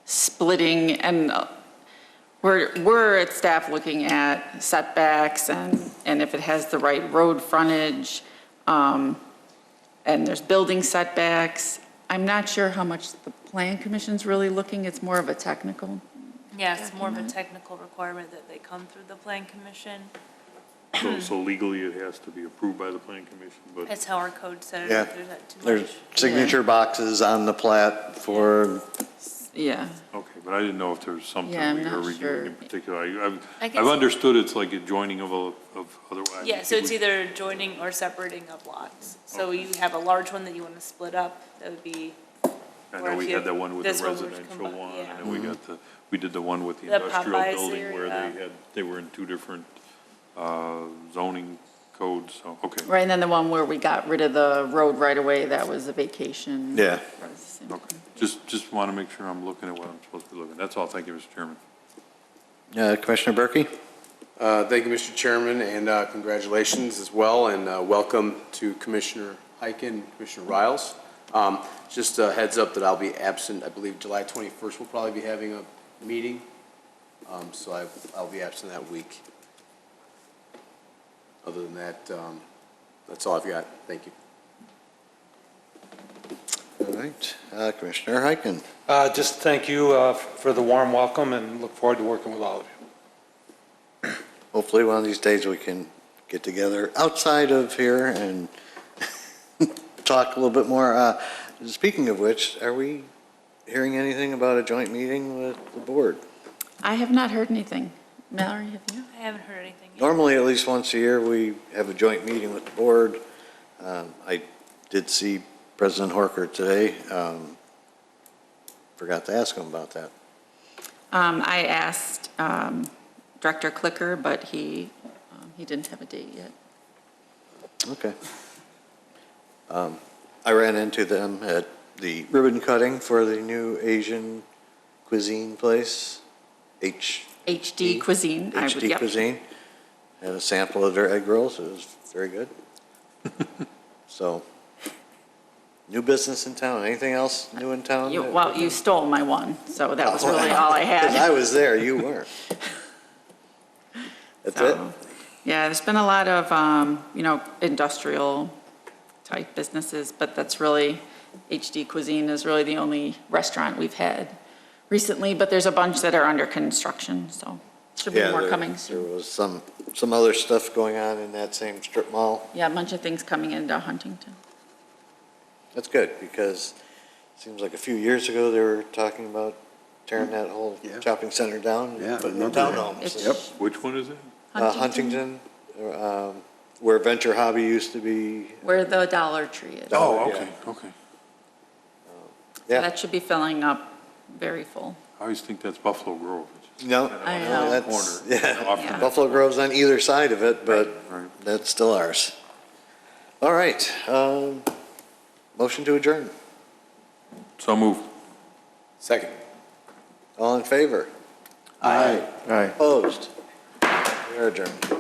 Speaker 3: splitting, and we're at staff looking at setbacks and if it has the right road frontage, and there's building setbacks. I'm not sure how much the plan commission's really looking, it's more of a technical.
Speaker 5: Yeah, it's more of a technical requirement that they come through the plan commission.
Speaker 4: So legally it has to be approved by the plan commission, but
Speaker 5: That's how our code said it,
Speaker 1: Yeah.
Speaker 5: if there's not too
Speaker 1: There's
Speaker 5: much.
Speaker 1: signature boxes on the plat for,
Speaker 3: Yeah,
Speaker 4: okay, but I didn't know if there was something
Speaker 3: Yeah, I'm
Speaker 4: we were
Speaker 3: not
Speaker 4: reviewing
Speaker 3: sure.
Speaker 4: in particular.
Speaker 5: I guess-
Speaker 4: I've understood it's like a joining of otherwise.
Speaker 5: Yeah, so it's either joining or separating of lots. So you have a large one that you want to split up, that would be,
Speaker 4: I
Speaker 5: or
Speaker 4: know
Speaker 5: if
Speaker 4: we
Speaker 5: you-
Speaker 4: had that one with
Speaker 5: this
Speaker 4: the
Speaker 5: one would
Speaker 4: residential
Speaker 5: combine-
Speaker 4: one,
Speaker 5: yeah.
Speaker 4: and then we did the one with the
Speaker 5: The
Speaker 4: industrial
Speaker 5: Popeyes
Speaker 4: building where
Speaker 5: area.
Speaker 4: they were in 2 different zoning codes, so, okay.
Speaker 3: right, and then the one where we got rid of the road right away, that was a vacation.
Speaker 1: yeah.
Speaker 4: Okay, just want to make sure I'm looking at what I'm supposed to be looking at. That's all. Thank you, Mr. Chairman.
Speaker 1: Commissioner Berkey?
Speaker 15: Thank you, Mr. Chairman, and congratulations as well, and welcome to Commissioner Heiken and Commissioner Riles. Just a heads up that I'll be absent, I believe July 21st we'll probably be having a meeting, so I'll be absent that week. Other than that, that's all I've got. Thank you.
Speaker 1: All right, Commissioner Heiken.
Speaker 12: Just thank you for the warm welcome and look forward to working with all of you.
Speaker 1: Hopefully one of these days we can get together outside of here and talk a little bit more. Speaking of which, are we hearing anything about a joint meeting with the board?
Speaker 3: I have not heard anything. Mallory, have you?
Speaker 5: I haven't heard anything yet.
Speaker 1: Normally, at least once a year, we have a joint meeting with the board. I did see President Horker today. Forgot to ask him about that.
Speaker 3: I asked Director Clicker, but he didn't have a date yet.
Speaker 1: Okay. I ran into them at the ribbon cutting for the new Asian cuisine place,
Speaker 3: HD Cuisine.
Speaker 1: HD
Speaker 3: Yep.
Speaker 1: Cuisine. Had a sample of their egg rolls. It was very good. So, new business in town. Anything else new in town?
Speaker 3: Well, you stole my one, so that was really all I had.
Speaker 1: Because I was there, you weren't. That's it?
Speaker 3: Yeah, there's been a lot of, industrial type businesses, but that's really, HD Cuisine is really the only restaurant we've had recently, but there's a bunch that are under construction, so should be more coming
Speaker 1: There
Speaker 3: soon.
Speaker 1: was some other stuff going on in that same strip mall.
Speaker 3: Yeah, a bunch of things coming into Huntington.
Speaker 1: That's good, because it seems like a few years ago, they were talking about tearing that whole shopping center down.
Speaker 2: Yeah,
Speaker 1: Putting
Speaker 2: I
Speaker 1: in
Speaker 2: remember
Speaker 1: townhomes.
Speaker 2: Yep.
Speaker 4: Which one is it?
Speaker 1: Huntington, where Venture Hobby used to be.
Speaker 3: Where the Dollar Tree is.
Speaker 4: Oh,
Speaker 1: yeah.
Speaker 4: okay, okay.
Speaker 1: Yeah.
Speaker 3: That should be filling up very full.
Speaker 4: I always think that's Buffalo Grove. It's just
Speaker 1: No,
Speaker 4: kind of
Speaker 3: I
Speaker 4: on the
Speaker 3: know.
Speaker 1: that's,
Speaker 4: corner,
Speaker 1: yeah.
Speaker 4: off the-
Speaker 3: Yeah.
Speaker 1: Buffalo Grove's on either side of it, but
Speaker 4: Right.
Speaker 1: that's still ours. All right, motion to adjourn.
Speaker 4: So moved.
Speaker 15: Second.
Speaker 1: All in favor?
Speaker 2: Aye.
Speaker 1: Opposed? We are adjourned.